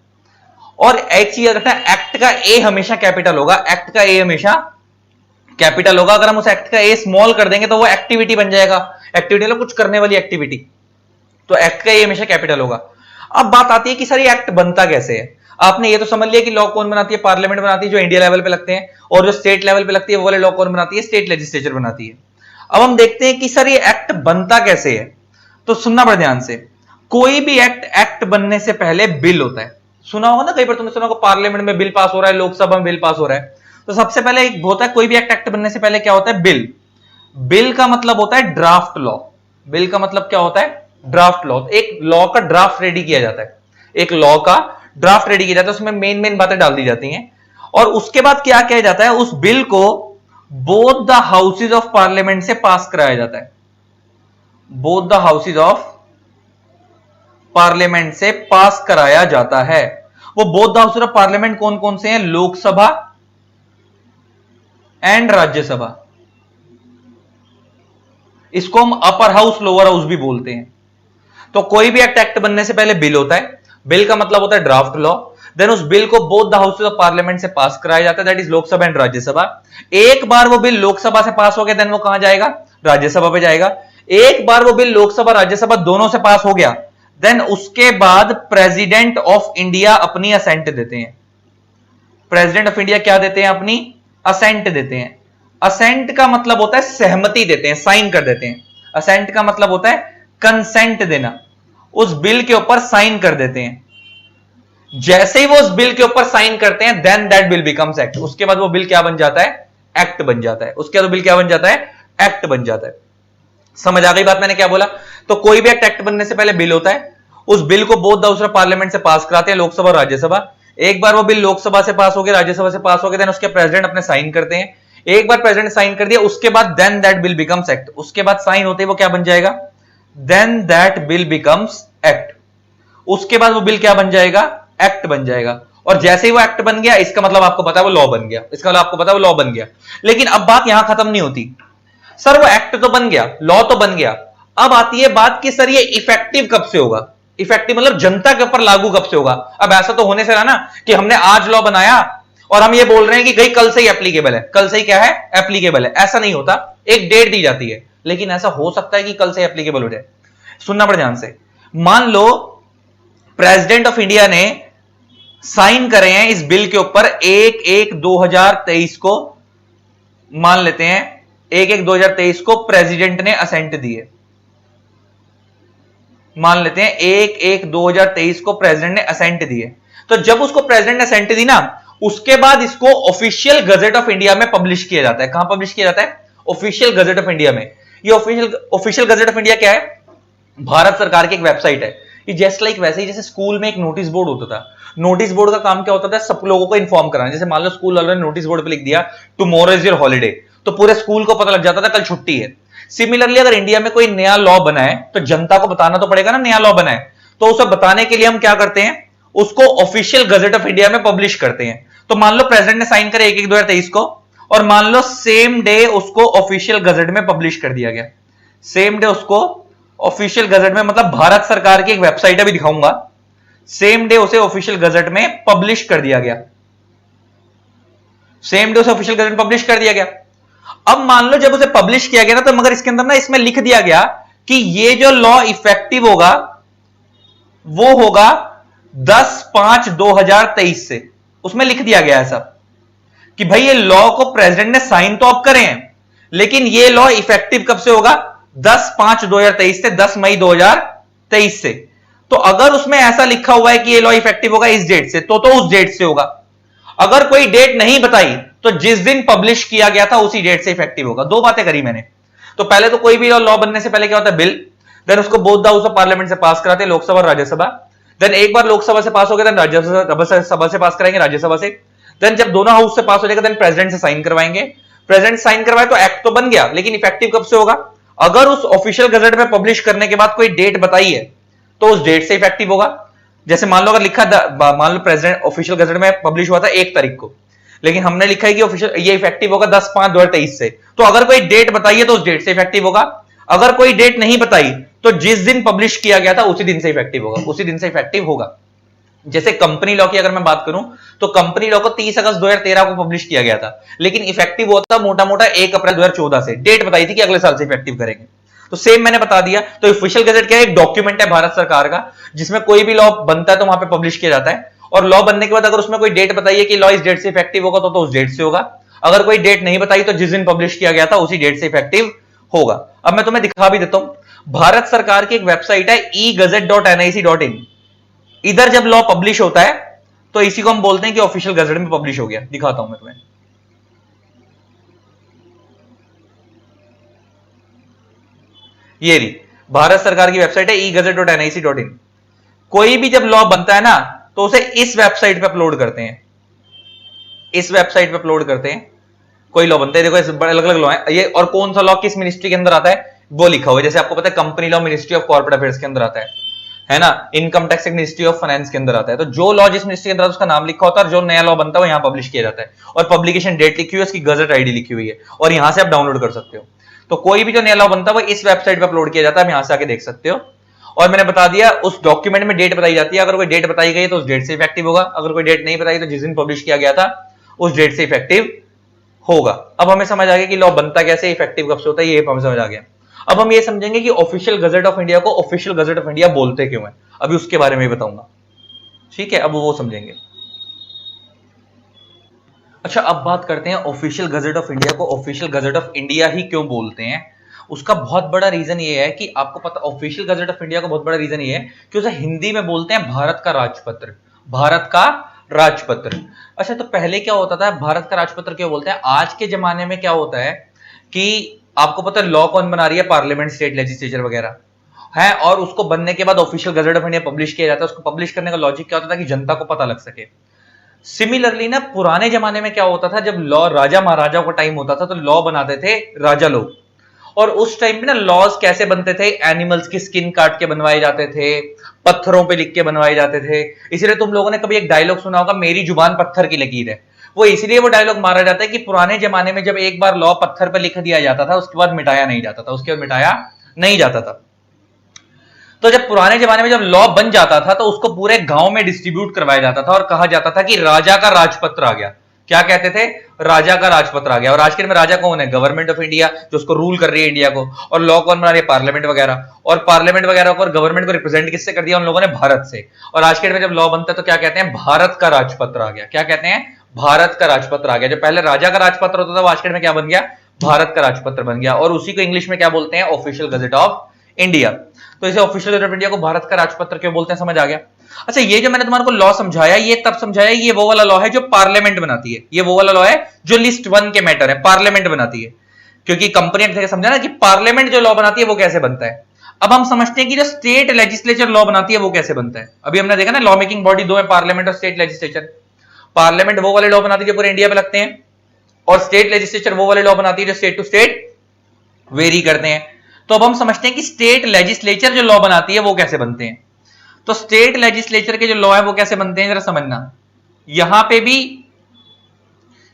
और एक चीज याद रखना, एक्ट का ए हमेशा कैपिटल होगा। एक्ट का ए हमेशा कैपिटल होगा। अगर हम उस एक्ट का ए स्मॉल कर देंगे तो वो एक्टिविटी बन जाएगा। एक्टिविटी मतलब कुछ करने वाली एक्टिविटी। तो एक्ट का ए हमेशा कैपिटल होगा। अब बात आती है कि सर ये एक्ट बनता कैसे है। आपने ये तो समझ लिया कि लॉ कौन बनाती है? पार्लियामेंट बनाती है, जो इंडिया लेवल पे लगते हैं। और जो स्टेट लेवल पे लगती है वो वाले लॉ कौन बनाती है? स्टेट लेजिस्लेचर बनाती है। अब हम देखते हैं कि सर ये एक्ट बनता कैसे है। तो सुनना बड़े ध्यान से। कोई भी एक्ट बनने से पहले बिल होता है। सुना होगा ना, कई बार तुमने सुना होगा पार्लियामेंट में बिल पास हो रहा है, लोकसभा में बिल पास हो रहा है। तो सबसे पहले एक होता है, कोई भी एक्ट बनने से पहले क्या होता है? बिल। बिल का मतलब होता है ड्राफ्ट लॉ। बिल का मतलब क्या होता है? Draft law. एक लॉ का ड्राफ्ट रेडी किया जाता है। एक लॉ का ड्राफ्ट रेडी किया जाता है, उसमें मेन बातें डाल दी जाती हैं। और उसके बाद क्या किया जाता है? उस बिल को both the houses of parliament से पास कराया जाता है। Both the houses of parliament से पास कराया जाता है। वो both the houses of parliament कौन कौन से हैं? लोकसभा एंड राज्यसभा। इसको हम अपर हाउस लोअर हाउस भी बोलते हैं। तो कोई भी एक्ट बनने से पहले बिल होता है। बिल का मतलब होता है ड्राफ्ट लॉ। देन उस बिल को both the houses of parliament से पास कराया जाता है, that is Lok Sabha and Rajya Sabha. एक बार वो बिल लोकसभा से पास हो गया, देन वो कहां जाएगा? राज्यसभा पे जाएगा। एक बार वो बिल लोकसभा राज्यसभा दोनों से पास हो गया, देन उसके बाद प्रेसिडेंट ऑफ इंडिया अपनी असेंट देते हैं। प्रेसिडेंट ऑफ इंडिया क्या देते हैं? अपनी असेंट देते हैं। असेंट का मतलब होता है सहमति देते हैं, साइन कर देते हैं। असेंट का मतलब होता है कंसेंट देना, उस बिल के ऊपर साइन कर देते हैं। जैसे ही वो उस बिल के ऊपर साइन करते हैं, then that bill becomes act. उसके बाद वो बिल क्या बन जाता है? एक्ट बन जाता है। उसके बाद वो बिल क्या बन जाता है? एक्ट बन जाता है। समझ आ गई बात मैंने क्या बोला? तो कोई भी एक्ट बनने से पहले बिल होता है, उस बिल को both the house of parliament से पास कराते हैं, लोकसभा और राज्यसभा। एक बार वो बिल लोकसभा से पास हो गया, राज्यसभा से पास हो गया, देन उसके प्रेसिडेंट अपने साइन करते हैं। एक बार प्रेसिडेंट साइन कर दिया, उसके बाद then that bill becomes act. उसके बाद साइन होते ही वो क्या बन जाएगा? Then that bill becomes act. उसके बाद वो बिल क्या बन जाएगा? एक्ट बन जाएगा। और जैसे ही वो एक्ट बन गया, इसका मतलब आपको पता है वो लॉ बन गया। इसका मतलब आपको पता है वो लॉ बन गया। लेकिन अब बात यहां खत्म नहीं होती। सर वो एक्ट तो बन गया, लॉ तो बन गया, अब आती है बात कि सर ये इफेक्टिव कब से होगा? इफेक्टिव मतलब जनता के ऊपर लागू कब से होगा? अब ऐसा तो होने से रहा ना कि हमने आज लॉ बनाया और हम ये बोल रहे हैं कि गई कल से ही एप्लीकेबल है, कल से ही क्या है? एप्लीकेबल है। ऐसा नहीं होता, एक डेट दी जाती है। लेकिन ऐसा हो सकता है कि कल से एप्लीकेबल हो जाए। सुनना पड़े ध्यान से। मान लो प्रेसिडेंट ऑफ इंडिया ने साइन करे हैं इस बिल के ऊपर 1/1/2023 को, मान लेते हैं 1/1/2023 को प्रेसिडेंट ने असेंट दी है। मान लेते हैं 1/1/2023 को प्रेसिडेंट ने असेंट दी है। तो जब उसको प्रेसिडेंट ने असेंट दी ना, उसके बाद इसको ऑफिशियल गजेट ऑफ इंडिया में पब्लिश किया जाता है। कहां पब्लिश किया जाता है? ऑफिशियल गजेट ऑफ इंडिया में। ये ऑफिशियल गजेट ऑफ इंडिया क्या है? भारत सरकार की एक वेबसाइट है। ये जस्ट लाइक वैसे ही जैसे स्कूल में एक नोटिस बोर्ड होता था। नोटिस बोर्ड का काम क्या होता था? सब लोगों को इन्फॉर्म कराना। जैसे मान लो स्कूल वालों ने नोटिस बोर्ड पे लिख दिया टुमारो इज योर हॉलिडे, तो पूरे स्कूल को पता लग जाता था कल छुट्टी है। सिमिलरली अगर इंडिया में कोई नया लॉ बना है तो जनता को बताना तो पड़ेगा ना नया लॉ बना है। तो उसे बताने के लिए हम क्या करते हैं? उसको ऑफिशियल गजेट ऑफ इंडिया में पब्लिश करते हैं। तो मान लो प्रेसिडेंट ने साइन करे 1/1/2023 को, और मान लो सेम डे उसको ऑफिशियल गजेट में पब्लिश कर दिया गया। सेम डे उसको ऑफिशियल गजेट में, मतलब भारत सरकार की एक वेबसाइट है, भी दिखाऊंगा। सेम डे उसे ऑफिशियल गजेट में पब्लिश कर दिया गया। सेम डे उसे ऑफिशियल गजेट में पब्लिश कर दिया गया। अब मान लो जब उसे पब्लिश किया गया ना, तो मगर इसके अंदर ना इसमें लिख दिया गया कि ये जो लॉ इफेक्टिव होगा वो होगा 10/5/2023 से। उसमें लिख दिया गया है सब कि भाई ये लॉ को प्रेसिडेंट ने साइन तो अब करे हैं, लेकिन ये लॉ इफेक्टिव कब से होगा? 10/5/2023 से, 10 मई 2023 से। तो अगर उसमें ऐसा लिखा हुआ है कि ये लॉ इफेक्टिव होगा इस डेट से, तो उस डेट से होगा। अगर कोई डेट नहीं बताई तो जिस दिन पब्लिश किया गया था उसी डेट से इफेक्टिव होगा। दो बातें करी मैंने। तो पहले तो कोई भी लॉ बनने से पहले क्या होता है? बिल। देन उसको both the house of parliament से पास कराते हैं, लोकसभा और राज्यसभा। देन एक बार लोकसभा से पास हो गया, देन राज्यसभा से पास कराएंगे, राज्यसभा से। देन जब दोनों हाउस से पास हो जाएगा, देन प्रेसिडेंट से साइन करवाएंगे। प्रेसिडेंट साइन करवाए तो एक्ट तो बन गया, लेकिन इफेक्टिव कब से होगा? अगर उस ऑफिशियल गजेट में पब्लिश करने के बाद कोई डेट बताई है तो उस डेट से इफेक्टिव होगा। जैसे मान लो अगर लिखा, मान लो प्रेसिडेंट ऑफिशियल गजेट में पब्लिश हुआ था 1 तारीख को, लेकिन हमने लिखा है कि ऑफिशियल ये इफेक्टिव होगा 10/5/2023 से, तो अगर कोई डेट बताई है तो उस डेट से इफेक्टिव होगा। अगर कोई डेट नहीं बताई तो जिस दिन पब्लिश किया गया था उसी दिन से इफेक्टिव होगा, उसी दिन से इफेक्टिव होगा। जैसे कंपनी लॉ की अगर मैं बात करूं तो कंपनी लॉ को 30 अगस्त 2013 को पब्लिश किया गया था, लेकिन इफेक्टिव होता मोटा मोटा 1 अप्रैल 2014 से। डेट बताई थी कि अगले साल से इफेक्टिव करेंगे। तो सेम मैंने बता दिया। तो ऑफिशियल गजेट क्या है? एक डॉक्यूमेंट है भारत सरकार का, जिसमें कोई भी लॉ बनता है तो वहां पे पब्लिश किया जाता है। और लॉ बनने के बाद अगर उसमें कोई डेट बताई है कि लॉ इस डेट से इफेक्टिव होगा, तो उस डेट से होगा। अगर कोई डेट नहीं बताई तो जिस दिन पब्लिश किया गया था उसी डेट से इफेक्टिव होगा। अब मैं तुम्हें दिखा भी देता हूं। भारत सरकार की एक वेबसाइट है egazette.nic.in। इधर जब लॉ पब्लिश होता है तो इसी को हम बोलते हैं कि ऑफिशियल गजेट में पब्लिश हो गया। दिखाता हूं मैं तुम्हें। ये रही भारत सरकार की वेबसाइट है egazette.nic.in। कोई भी जब लॉ बनता है ना तो उसे इस वेबसाइट पे अपलोड करते हैं। इस वेबसाइट पे अपलोड करते हैं। कोई लॉ बनता है, देखो अलग अलग लॉ है ये। और कौन सा लॉ किस मिनिस्ट्री के अंदर आता है? वो लिखा हुआ है। जैसे आपको पता है company law ministry of corporate affairs के अंदर आता है ना, income tax ministry of finance के अंदर आता है। तो जो लॉ जिस मिनिस्ट्री के अंदर उसका नाम लिखा होता है और जो नया लॉ बनता है वो यहाँ पब्लिश किया जाता है, और पब्लिकेशन डेट लिखी हुई है, उसकी गजट आईडी लिखी हुई है, और यहां से आप डाउनलोड कर सकते हो। तो कोई भी जो नया लॉ बनता है वो इस वेबसाइट पर अपलोड किया जाता है, आप यहां से आके देख सकते हो। और मैंने बता दिया उस डॉक्यूमेंट में डेट बताई जाती है, अगर कोई डेट बताई गई तो उस डेट से इफेक्टिव होगा, अगर कोई डेट नहीं बताई तो जिस दिन पब्लिश किया गया था उस डेट से इफेक्टिव होगा। अब हमें समझ आ गया कि लॉ बनता कैसे, इफेक्टिव कब से होता है, ये हमें समझ आ गया। अब हम ये समझेंगे कि ऑफिशियल गजट ऑफ इंडिया को ऑफिशियल गजट ऑफ इंडिया बोलते क्यों है, अभी उसके बारे में बताऊंगा, ठीक है, अब वो समझेंगे। अच्छा, अब बात करते हैं ऑफिशियल गजट ऑफ इंडिया को ऑफिशियल गजट ऑफ इंडिया ही क्यों बोलते हैं। उसका बहुत बड़ा रीजन ये है कि आपको पता, ऑफिशियल गजट ऑफ इंडिया का बहुत बड़ा रीजन ये है कि उसे हिंदी में बोलते हैं भारत का राजपत्र, भारत का राजपत्र। अच्छा, तो पहले क्या होता था, भारत का राजपत्र क्यों बोलते हैं? आज के जमाने में क्या होता है कि आपको पता है लॉ कौन बना रही है, पार्लियामेंट, स्टेट लेजिस्लेचर वगैरह है, और उसको बनने के बाद official gazette of India publish किया जाता है। उसको पब्लिश करने का लॉजिक क्या होता था कि जनता को पता लग सके। सिमिलरली ना, पुराने जमाने में क्या होता था, जब लॉ राजा महाराजाओं का टाइम होता था तो लॉ बनाते थे राजा लोग, और उस टाइम में ना लॉज कैसे बनते थे, एनिमल्स की स्किन काट के बनवाए जाते थे, पत्थरों पे लिख के बनवाए जाते थे। इसलिए तुम लोगों ने कभी एक डायलॉग सुना होगा, मेरी जुबान पत्थर की लकीर है। वो इसलिए वो डायलॉग मारा जाता है कि पुराने जमाने में जब एक बार लॉ पत्थर पर लिख दिया जाता था उसके बाद मिटाया नहीं जाता था, उसके बाद मिटाया नहीं जाता था। तो जब पुराने जमाने में जब लॉ बन जाता था तो उसको पूरे गांव में डिस्ट्रीब्यूट करवाया जाता था और कहा जाता था कि राजा का राजपत्र आ गया। क्या कहते थे? राजा का राजपत्र आ गया। और आज के में राजा कौन है? गवर्नमेंट ऑफ इंडिया, जो उसको रूल कर रही है इंडिया को। और लॉ कौन बना रही है? पार्लियामेंट वगैरह। और पार्लियामेंट वगैरह को और गवर्नमेंट को रिप्रेजेंट किससे कर दिया उन लोगों ने? भारत से। और आज के में जब लॉ बनता है तो क्या कहते हैं? भारत का राजपत्र आ गया। क्या कहते हैं? भारत का राजपत्र आ गया। जो पहले राजा का राजपत्र होता था वो आज के में क्या बन गया? भारत का राजपत्र बन गया। और उसी को इंग्लिश में क्या बोलते हैं? Official gazette of India. तो इसे ऑफिशियल गजट ऑफ इंडिया को भारत का राजपत्र क्यों बोलते हैं, समझ आ गया। अच्छा, ये जो मैंने तुम्हारे को लॉ समझाया, ये तब समझाया, ये वो वाला लॉ है जो पार्लियामेंट बनाती है। ये वो वाला लॉ है जो लिस्ट 1 के मैटर है, पार्लियामेंट बनाती है। क्योंकि कंपनी ने समझा ना कि पार्लियामेंट जो लॉ बनाती है वो कैसे बनता है। अब हम समझते हैं कि जो स्टेट लेजिस्लेचर लॉ बनाती है वो कैसे बनता है। अभी हमने देखा ना, लॉ मेकिंग बॉडी दो है, पार्लियामेंट और स्टेट लेजिस्लेचर। पार्लियामेंट वो वाले लॉ बनाती है जो पूरे इंडिया में लगते हैं, और स्टेट लेजिस्लेचर वो वाले लॉ बनाती है जो स्टेट टू स्टेट वेरी करते हैं। तो अब हम समझते हैं कि स्टेट लेजिस्लेचर जो लॉ बनाती है वो कैसे बनते हैं। तो स्टेट लेजिस्लेचर के जो लॉ है वो कैसे बनते हैं जरा समझना। यहां पे भी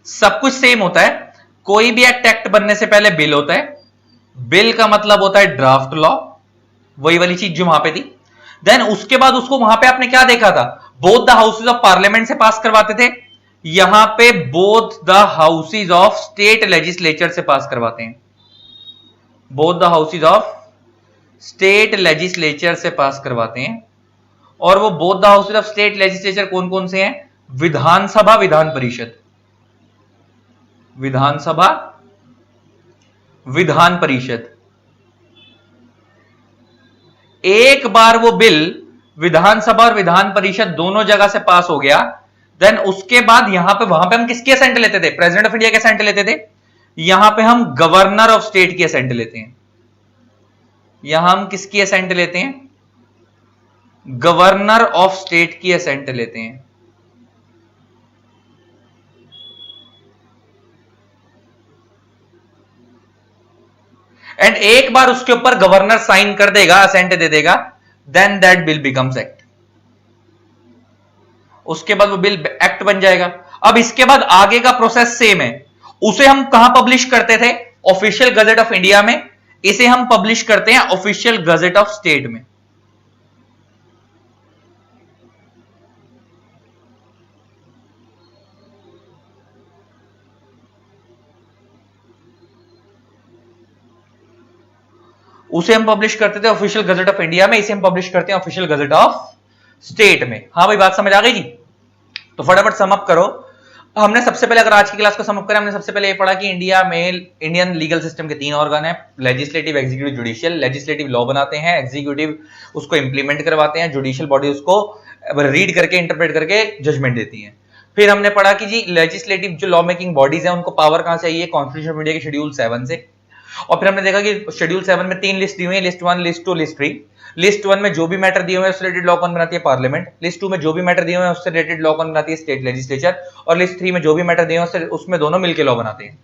सब कुछ सेम होता है। कोई भी एक्ट बनने से पहले बिल होता है। बिल का मतलब होता है ड्राफ्ट लॉ, वही वाली चीज जो वहां पे थी। देन उसके बाद उसको वहां पे आपने क्या देखा था? Both the houses of parliament से पास करवाते थे। यहां पे both the houses of state legislature से पास करवाते हैं। Both the houses of state legislature से पास करवाते हैं। और वो both the houses of state legislature कौन कौन से हैं? विधानसभा, विधान परिषद। विधानसभा, विधान परिषद। एक बार वो बिल विधानसभा और विधान परिषद दोनों जगह से पास हो गया, देन उसके बाद यहां पे वहां पे हम किसकी असेंट लेते थे? प्रेसिडेंट ऑफ इंडिया के असेंट लेते थे। यहां पे हम गवर्नर ऑफ स्टेट की असेंट लेते हैं। यहां हम किसकी असेंट लेते हैं? गवर्नर ऑफ स्टेट की असेंट लेते हैं। एंड एक बार उसके ऊपर गवर्नर साइन कर देगा, असेंट दे देगा, then that bill becomes act. उसके बाद वो बिल एक्ट बन जाएगा। अब इसके बाद आगे का प्रोसेस सेम है। उसे हम कहां पब्लिश करते थे? ऑफिशियल गजट ऑफ इंडिया में। इसे हम पब्लिश करते हैं ऑफिशियल गजट ऑफ स्टेट में। उसे हम पब्लिश करते थे ऑफिशियल गजट ऑफ इंडिया में, इसे हम पब्लिश करते हैं ऑफिशियल गजट ऑफ स्टेट में। हाँ भाई, बात समझ आ गई जी? तो फटाफट सम अप करो। हमने सबसे पहले, अगर आज की क्लास को सम अप करें, हमने सबसे पहले ये पढ़ा कि इंडिया में इंडियन लीगल सिस्टम के 3 ऑर्गन है, legislative, executive, judicial. Legislative law बनाते हैं, एग्जीक्यूटिव उसको इंप्लीमेंट करवाते हैं, जुडिशियल बॉडी उसको रीड करके इंटरप्रेट करके जजमेंट देती है। फिर हमने पढ़ा कि जी लेजिस्लेटिव जो लॉ मेकिंग बॉडीज है उनको पावर कहां से चाहिए? कॉन्स्टिट्यूशन ऑफ इंडिया के शेड्यूल 7 से। और फिर हमने देखा कि शेड्यूल 7 में 3 लिस्ट दी हुई है, लिस्ट 1, लिस्ट 2, लिस्ट 3। लिस्ट 1 में जो भी मैटर दिए हुए हैं उससे रिलेटेड लॉ कौन बनाती है? पार्लियामेंट। लिस्ट 2 में जो भी मैटर दिए हुए हैं उससे रिलेटेड लॉ कौन बनाती है? State legislature. और लिस्ट 3 में जो भी मैटर दिए हुए हैं उसमें दोनों मिलकर लॉ बनाते हैं।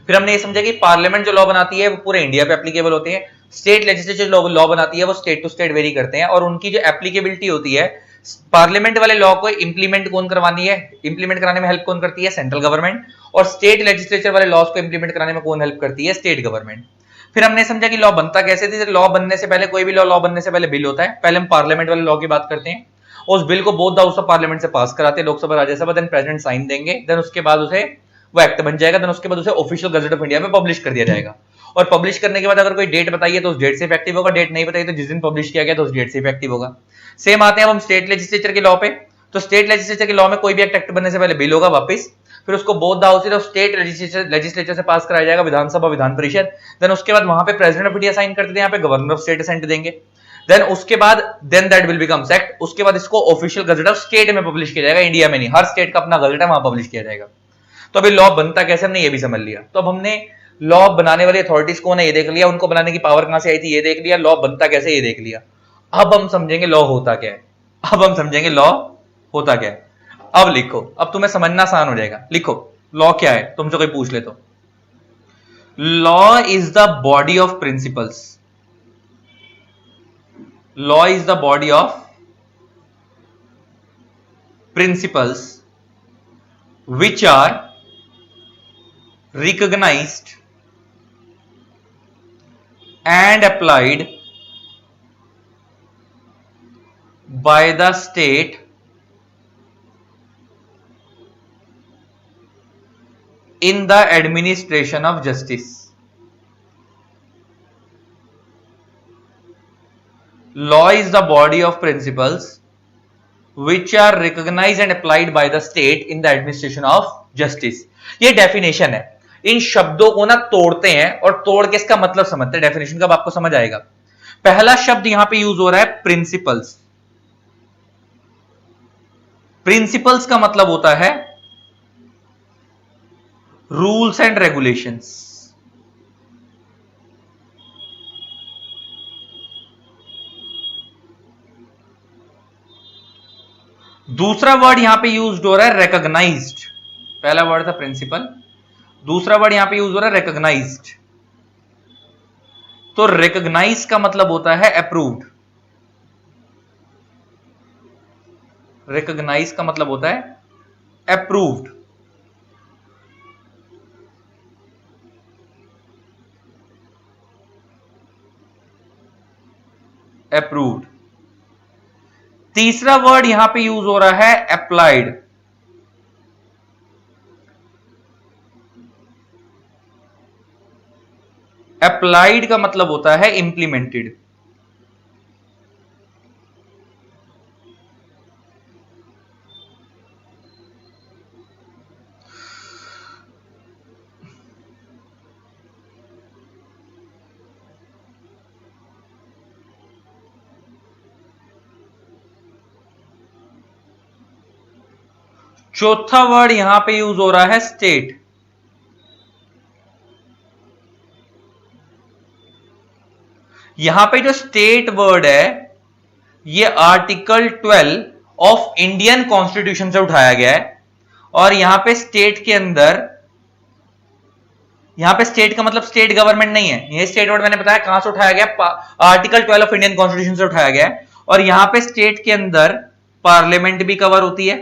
फिर हमने ये समझा कि पार्लियामेंट जो लॉ बनाती है वो पूरे इंडिया पे एप्लीकेबल होते हैं, स्टेट लेजिस्लेचर लॉ बनाती है वो स्टेट टू स्टेट वेरी करते हैं, और उनकी जो एप्लीकेबिलिटी होती है, पार्लियामेंट वाले लॉ को इंप्लीमेंट कौन करवानी है, इंप्लीमेंट कराने में हेल्प कौन करती है, सेंट्रल गवर्नमेंट, और स्टेट लेजिस्लेचर वाले लॉज को इंप्लीमेंट कराने में कौन हेल्प करती है, स्टेट गवर्नमेंट। फिर हमने समझा कि लॉ बनता कैसे थी, लॉ बनने से पहले कोई भी लॉ बनने से पहले बिल होता है, पहले हम पार्लियामेंट वाले लॉ की बात करते हैं, उस बिल को both the house of parliament से पास कराते हैं, Lok Sabha Rajya Sabha, then president sign देंगे, देन उसके बाद उसे वो एक्ट बन जाएगा, देन उसके बाद उसे ऑफिशियल गजट ऑफ इंडिया में पब्लिश कर दिया जाएगा, और पब्लिश करने के बाद अगर कोई डेट बताइए तो उस डेट से इफेक्टिव होगा, डेट नहीं बताइए तो जिस दिन पब्लिश किया गया तो उस डेट से इफेक्टिव होगा। सेम आते हैं अब हम स्टेट लेजिस्लेचर के लॉ पे, तो स्टेट लेजिस्लेचर के लॉ में कोई भी एक्ट बनने से पहले बिल होगा वापस, फिर उसको both the houses of state legislature से पास कराया जाएगा, विधानसभा विधान परिषद, देन उसके बाद वहां पे प्रेसिडेंट ऑफ इंडिया साइन कर देते हैं, यहाँ पे गवर्नर ऑफ स्टेट असेंट देंगे, देन उसके बाद then that will becomes act, उसके बाद इसको ऑफिशियल गजट ऑफ स्टेट में पब्लिश किया जाएगा, इंडिया में नहीं, हर स्टेट का अपना गजट है वहां पब्लिश किया जाएगा। तो अभी लॉ बनता कैसे हमने ये भी समझ लिया, तो अब हमने लॉ बनाने वाली अथॉरिटीज कौन है ये देख लिया, उनको बनाने की पावर कहां से आई थी ये देख लिया, लॉ बनता कैसे ये देख लिया, अब हम समझेंगे लॉ होता क्या है, अब हम समझेंगे लॉ होता क्या है। अब लिखो, अब तुम्हें समझना आसान हो जाएगा, लिखो लॉ क्या है, तुमसे कोई पूछ ले तो, law is the body of principles, law is the body of principles which are recognized and applied by the state in the administration of justice. Law is the body of principles which are recognized and applied by the state in the administration of justice. ये डेफिनेशन है, इन शब्दों को ना तोड़ते हैं और तोड़ के इसका मतलब समझते हैं, डेफिनेशन कब आपको समझ आएगा। पहला शब्द यहां पे यूज हो रहा है प्रिंसिपल्स, प्रिंसिपल्स का मतलब होता है रूल्स एंड रेगुलेशंस, दूसरा वर्ड यहां पे यूज हो रहा है रिकॉग्नाइज्ड, पहला वर्ड था प्रिंसिपल, दूसरा वर्ड यहां पे यूज हो रहा है रिकॉग्नाइज्ड, तो रिकॉग्नाइज का मतलब होता है अप्रूव्ड, रिकॉग्नाइज का मतलब होता है अप्रूव्ड, अप्रूव्ड। तीसरा वर्ड यहां पे यूज हो रहा है अप्लाइड, अप्लाइड का मतलब होता है इंप्लीमेंटेड, चौथा वर्ड यहां पे यूज हो रहा है स्टेट, यहां पे जो स्टेट वर्ड है ये आर्टिकल 12 ऑफ इंडियन कॉन्स्टिट्यूशन से उठाया गया है, और यहां पे स्टेट के अंदर, यहां पे स्टेट का मतलब स्टेट गवर्नमेंट नहीं है, ये स्टेट वर्ड मैंने बताया कहां से उठाया गया, आर्टिकल 12 ऑफ इंडियन कॉन्स्टिट्यूशन से उठाया गया है, और यहां पे स्टेट के अंदर पार्लियामेंट भी कवर होती है,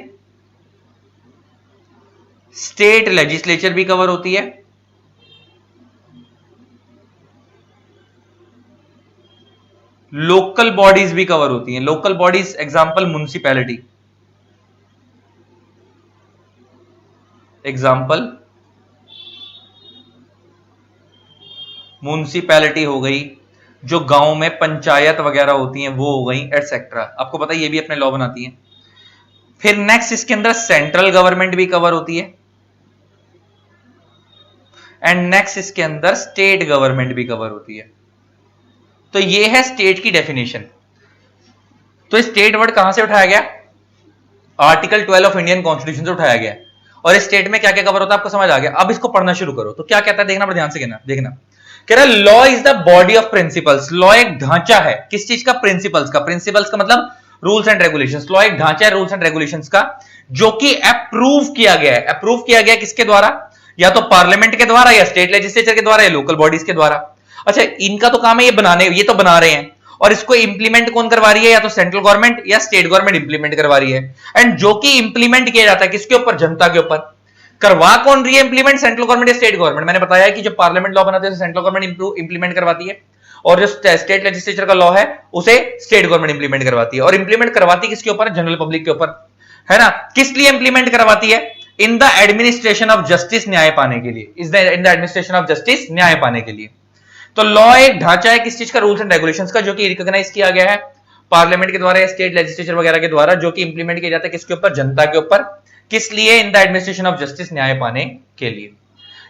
स्टेट लेजिस्लेचर भी कवर होती है, लोकल बॉडीज भी कवर होती हैं, local bodies example municipality, example municipality हो गई, जो गांव में पंचायत वगैरह होती हैं वो हो गई, एटसेट्रा, आपको पता है ये भी अपने लॉ बनाती हैं। फिर नेक्स्ट इसके अंदर सेंट्रल गवर्नमेंट भी कवर होती है, एंड नेक्स्ट इसके अंदर स्टेट गवर्नमेंट भी कवर होती है। तो ये है स्टेट की डेफिनेशन। तो स्टेट वर्ड कहां से उठाया गया, आर्टिकल 12 ऑफ इंडियन कॉन्स्टिट्यूशन से उठाया गया, और स्टेट में क्या क्या कवर होता है आपको समझ आ गया। अब इसको पढ़ना शुरू करो, तो क्या कहता है देखना, बड़ा ध्यान से देखना। कह रहा है law is the body of principles, law एक ढांचा है, किस चीज का, प्रिंसिपल्स का, प्रिंसिपल्स का मतलब रूल्स एंड रेगुलेशंस, लॉ एक ढांचा है रूल्स एंड रेगुलेशंस का, जो कि अप्रूव किया गया है, अप्रूव किया गया किसके द्वारा, या तो पार्लियामेंट के द्वारा, या स्टेट लेजिस्लेचर के द्वारा, या लोकल बॉडीज के द्वारा। अच्छा, इनका तो काम है ये बनाने, ये तो बना रहे हैं, और इसको इंप्लीमेंट कौन करवा रही है? या तो सेंट्रल गवर्नमेंट या स्टेट गवर्नमेंट इंप्लीमेंट करवा रही है। एंड जो कि इंप्लीमेंट किया जाता है किसके ऊपर? जनता के ऊपर। करवा कौन रही है इंप्लीमेंट? सेंट्रल गवर्नमेंट या स्टेट गवर्नमेंट। मैंने बताया कि जो पार्लियामेंट लॉ बनाते हैं सेंट्रल गवर्नमेंट इंप्लीमेंट करवाती है, और जो स्टेट लेजिस्लेचर का लॉ है उसे स्टेट गवर्नमेंट इंप्लीमेंट करवाती है। और इंप्लीमेंट करवाती किसके ऊपर? जनरल पब्लिक के ऊपर, है ना। किस लिए इंप्लीमेंट करवाती है? In the administration of justice, न्याय पाने के लिए। In the administration of justice, न्याय पाने के लिए। तो लॉ एक ढांचा है किस चीज का? रूल्स एंड रेगुलेशंस का, जो कि रिकॉग्नाइज किया गया है पार्लियामेंट के द्वारा या स्टेट लेजिस्लेचर वगैरह के द्वारा, जो कि इंप्लीमेंट किया जाता है किसके ऊपर? जनता के ऊपर। किस लिए? In the administration of justice, न्याय पाने के लिए।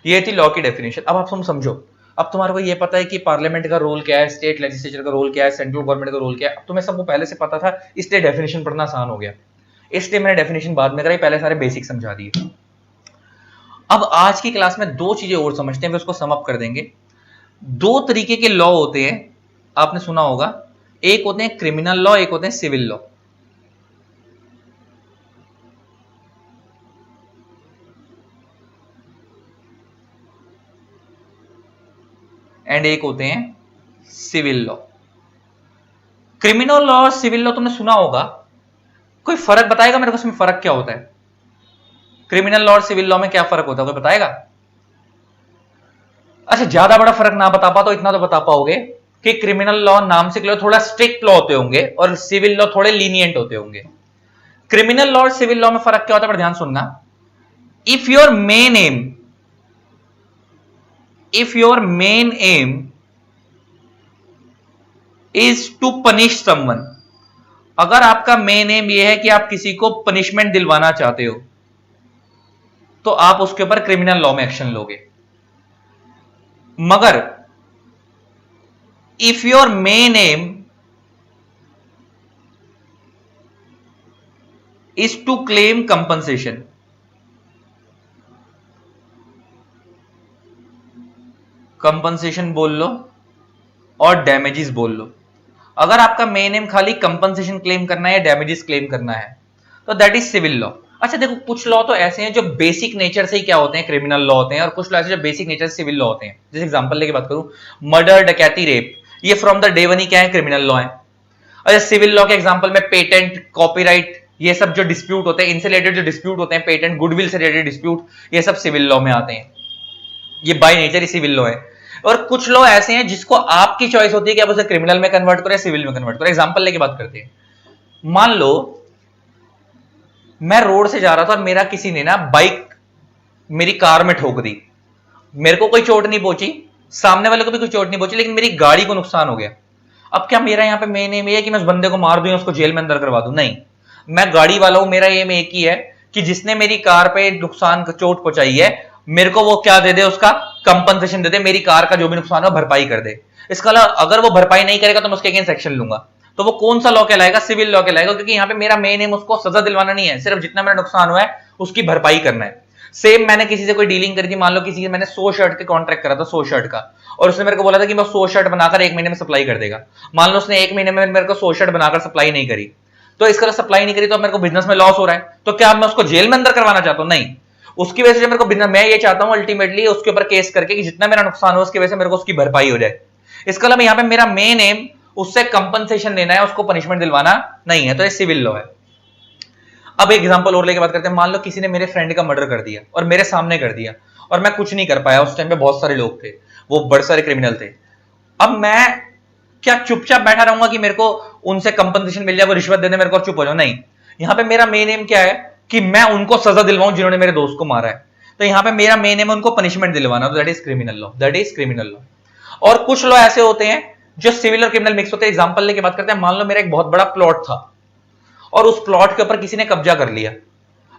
ये थी लॉ की डेफिनेशन। अब आप तुम समझो, अब तुम्हारे को ये पता है कि पार्लियामेंट का रोल क्या है, स्टेट लेजिस्लेचर का रोल क्या है, सेंट्रल गवर्नमेंट का रोल क्या है। अब तुम्हें सबको पहले से पता था, इसलिए डेफिनेशन पढ़ना आसान हो गया। इसलिए मैंने डेफिनेशन बाद में कराई, पहले सारे बेसिक समझा दिए। अब आज की क्लास में दो चीजें और समझते हैं, फिर उसको सम अप कर देंगे। दो तरीके के लॉ होते हैं, आपने सुना होगा, एक होते हैं क्रिमिनल लॉ, एक होते हैं सिविल लॉ। एंड एक होते हैं सिविल लॉ। क्रिमिनल लॉ और सिविल लॉ तुमने सुना होगा, कोई फर्क बताएगा मेरे को इसमें? फर्क क्या होता है? क्रिमिनल लॉ और सिविल लॉ में क्या फर्क होता है, कोई बताएगा? अच्छा, ज्यादा बड़ा फर्क ना बता पा तो इतना तो बता पाओगे कि क्रिमिनल लॉ नाम से थोड़ा स्ट्रिक्ट लॉ होते होंगे और सिविल लॉ थोड़े लीनियंट होते होंगे। क्रिमिनल लॉ और सिविल लॉ में फर्क क्या होता है, पर ध्यान सुनना। If your main aim is to punish someone, अगर आपका मेन एम यह है कि आप किसी को पनिशमेंट दिलवाना चाहते हो, तो आप उसके ऊपर क्रिमिनल लॉ में एक्शन लोगे। मगर if your main aim is to claim compensation, compensation बोल लो और डैमेजेस बोल लो, अगर आपका मेन एम खाली कंपनसेशन क्लेम करना है या डैमेजेस क्लेम करना है, तो दैट इज सिविल लॉ। अच्छा देखो, कुछ लॉ तो ऐसे हैं जो बेसिक नेचर से ही क्या होते हैं? क्रिमिनल लॉ होते हैं, और कुछ लॉ ऐसे जो बेसिक नेचर से सिविल लॉ होते हैं। जैसे एग्जांपल लेके बात करूं, मर्डर, डकैती, रेप, ये फ्रॉम द डे वन ही क्या है? क्रिमिनल लॉ है। अच्छा, सिविल लॉ के एग्जांपल में पेटेंट, कॉपीराइट, ये सब जो डिस्प्यूट होते हैं, इनसे रिलेटेड जो डिस्प्यूट होते हैं, पेटेंट, गुडविल से रिलेटेड डिस्प्यूट, ये सब सिविल लॉ में आते हैं। ये बाय नेचर ही सिविल लॉ है। और कुछ लॉ ऐसे हैं जिसको आपकी चॉइस होती है कि आप उसे क्रिमिनल में कन्वर्ट करो या सिविल में कन्वर्ट करो। एग्जांपल लेके बात करते हैं, मान लो मैं रोड से जा रहा था और मेरा किसी ने ना बाइक मेरी कार में ठोक दी, मेरे को कोई चोट नहीं पहुंची, सामने वाले को भी कोई चोट नहीं पहुंची, लेकिन मेरी गाड़ी को नुकसान हो गया। अब क्या मेरा यहां पे मेन एम ये है कि मैं उस बंदे को मार दूं या उसको जेल में अंदर करवा दूं? नहीं, मैं गाड़ी वाला हूं, मेरा एम एक ही है कि जिसने मेरी कार पे नुकसान, चोट पहुंचाई है, मेरे को वो क्या दे दे? उसका कंपनसेशन दे दे, मेरी कार का जो भी नुकसान हो भरपाई कर दे। इसका अगर वो भरपाई नहीं करेगा तो मैं उसके अगेंस्ट एक्शन लूंगा। तो वो कौन सा लॉ कहलाएगा? सिविल लॉ कहलाएगा, क्योंकि यहाँ पे मेरा मेन एम उसको सजा दिलवाना नहीं है, सिर्फ जितना मेरा नुकसान हुआ है उसकी भरपाई करना है। सेम मैंने किसी से कोई डीलिंग करी थी, मान लो किसी से मैंने 100 शर्ट के कॉन्ट्रैक्ट करा था, 100 शर्ट का, और उसने मेरे को बोला था कि मैं 100 शर्ट बनाकर 1 महीने में सप्लाई कर देगा। मान लो उसने 1 महीने में मेरे को 100 शर्ट बनाकर सप्लाई नहीं करी, तो इसका सप्लाई नहीं करी तो मेरे को बिजनेस में लॉस हो रहा है, तो क्या मैं उसको जेल में अंदर करवाना चाहता हूं? नहीं, उसकी वजह से मेरे को बिजनेस, मैं ये चाहता हूं अल्टीमेटली उसके ऊपर केस करके कि जितना मेरा नुकसान हो उसकी वजह से मेरे को उसकी भरपाई हो जाए। इसका मतलब यहाँ पे मेरा मेन एम उससे कंपनसेशन लेना है, उसको पनिशमेंट दिलवाना नहीं है, तो ये सिविल लॉ है। अब एक एग्जांपल और लेके बात करते हैं, मान लो किसी ने मेरे फ्रेंड का मर्डर कर दिया और मेरे सामने कर दिया, और मैं कुछ नहीं कर पाया, उस टाइम पे बहुत सारे लोग थे, वो बड़े सारे क्रिमिनल थे। अब मैं क्या चुपचाप बैठा रहूंगा कि मेरे को उनसे कंपनसेशन मिल जाए, वो रिश्वत दे दे मेरे को और चुप हो जाऊं? नहीं, यहाँ पे मेरा मेन एम क्या है कि मैं उनको सजा दिलवाऊं जिन्होंने मेरे दोस्त को मारा है। तो यहाँ पे मेरा मेन एम उनको पनिशमेंट दिलवाना, तो that is criminal law, that is criminal law. और कुछ लॉ ऐसे होते हैं जो सिविल और क्रिमिनल मिक्स होते हैं। एग्जांपल लेके बात करते हैं, मान लो मेरा एक बहुत बड़ा प्लॉट था और उस प्लॉट के ऊपर किसी ने कब्जा कर लिया।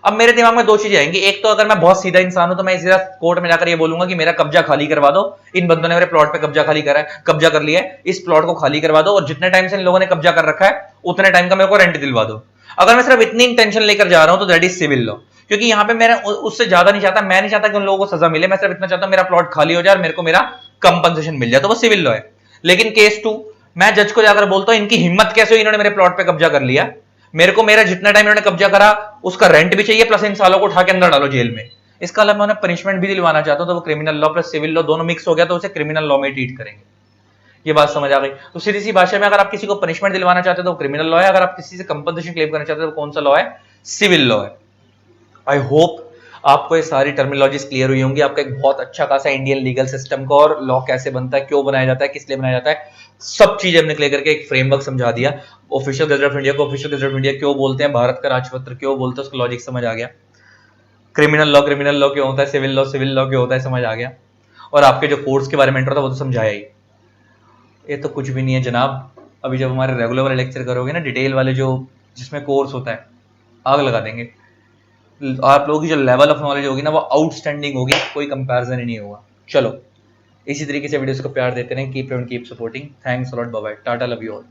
अब मेरे दिमाग में दो चीजें आएंगी, एक तो अगर मैं बहुत सीधा इंसान हूं तो मैं सीधा कोर्ट में जाकर ये बोलूंगा कि मेरा कब्जा खाली करवा दो, इन बंदों ने मेरे प्लॉट पे कब्जा कर लिया है, इस प्लॉट को खाली करवा दो, और जितने टाइम से इन लोगों ने कब्जा कर रखा है उतने टाइम का मेरे को रेंट दिलवा दो। अगर मैं सिर्फ इतनी इंटेंशन लेकर जा रहा हूं तो दैट इज सिविल लॉ, क्योंकि यहाँ पे मैं उससे ज्यादा नहीं चाहता, मैं नहीं चाहता कि उन लोगों को सजा मिले, मैं सिर्फ इतना चाहता हूं मेरा प्लॉट खाली हो जाए और मेरे को मेरा कंपनसेशन मिल जाए, तो वो सिविल लॉ है। लेकिन केस 2, मैं जज को जाकर बोलता हूं इनकी हिम्मत कैसे हुई, इन्होंने मेरे प्लॉट पे कब्जा कर लिया, मेरे को मेरा जितना टाइम इन्होंने कब्जा करा उसका रेंट भी चाहिए, प्लस इन सालों को उठा के अंदर डालो जेल में। इसका अलावा मैं उन्हें पनिशमेंट भी दिलवाना चाहता हूं तो वो criminal law plus civil law दोनों मिक्स हो गया तो उसे क्रिमिनल लॉ में ट्रीट करेंगे। ये बात समझ आ गई। तो सीधी सी भाषा में अगर आप किसी को पनिशमेंट दिलवाना चाहते हो तो क्रिमिनल लॉ है, अगर आप किसी से कंपनसेशन क्लेम करना चाहते हो तो कौन सा लॉ है? सिविल लॉ है। आई होप आपको ये सारी टर्मिनोलॉजीज क्लियर हुई होंगी, आपका एक बहुत अच्छा खासा इंडियन लीगल सिस्टम का और लॉ कैसे बनता है, क्यों बनाया जाता है, किस लिए बनाया जाता है, सब चीजें हमने क्लियर करके एक फ्रेमवर्क समझा दिया। ऑफिशियल गजट ऑफ इंडिया को ऑफिशियल गजट ऑफ इंडिया क्यों बोलते हैं, भारत का राजपत्र क्यों बोलते हैं, उसका लॉजिक समझ आ गया। क्रिमिनल लॉ क्यों होता है, सिविल लॉ क्यों होता है, समझ आ गया। और आपके जो कोर्स के बारे में इंट्रो था वो तो समझाया ही। ये तो कुछ भी नहीं है जनाब, अभी जब हमारे रेगुलर वाले लेक्चर करोगे ना, डिटेल वाले जो जिसमें कोर्स होता है, आग लगा देंगे। आप लोगों की जो लेवल ऑफ नॉलेज होगी ना वो आउटस्टैंडिंग होगी, कोई कंपैरिजन ही नहीं होगा। चलो इसी तरीके से वीडियोस को प्यार देते रहें, keep supporting. Thanks a lot, bye bye, tata, love you all.